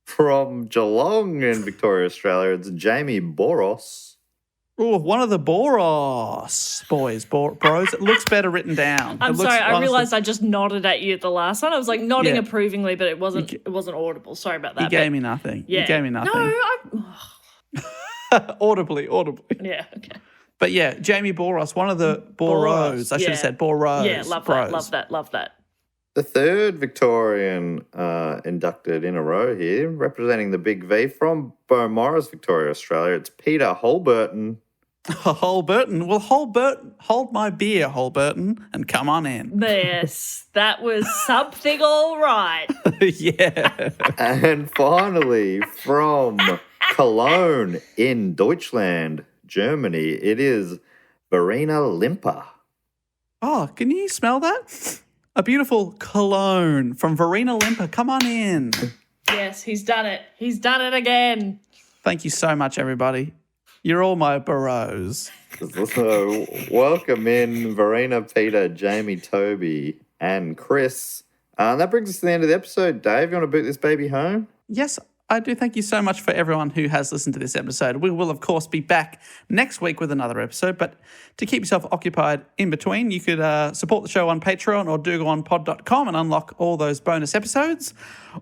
From Geelong in Victoria, Australia, it's Jamie Boros. Oh, one of the Boros boys. Bros. It looks better written down. I'm sorry, I realised I just nodded at you at the last one. I was like nodding Yeah. approvingly, but it wasn't audible. Sorry about that. You gave me nothing. Yeah. You gave me nothing. No, Audibly. yeah, okay. But yeah, Jamie Boros, one of the Boros. I should have said Boros. Yeah, love Bros. that. The third Victorian inducted in a row here, representing the Big V from Beaumaris, Victoria, Australia. It's Peter Holberton. Holberton. Well, Holberton, hold my beer, Holberton, and come on in. Yes, that was something all right. Yeah. And finally, from Cologne in Deutschland, Germany, it is Verena Limper. Oh, can you smell that? A beautiful cologne from Verena Limper. Come on in. Yes, he's done it. He's done it again. Thank you so much, everybody. You're all my bros. So, welcome in Verena, Peter, Jamie, Toby, and Chris. That brings us to the end of the episode. Dave, you want to boot this baby home? Yes, I do. Thank you so much for everyone who has listened to this episode. We will, of course, be back next week with another episode, but to keep yourself occupied in between, you could support the show on Patreon or dogoonpod.com and unlock all those bonus episodes,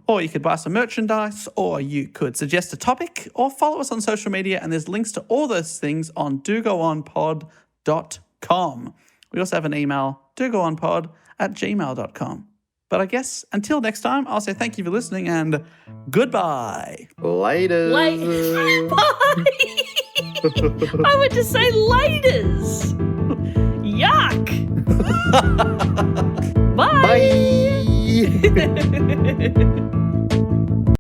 or you could buy some merchandise, or you could suggest a topic, or follow us on social media, and there's links to all those things on dogoonpod.com. We also have an email, dogoonpod@gmail.com. But I guess until next time, I'll say thank you for listening and goodbye. Later. Bye. I would just say laters. Yuck. Bye. Bye.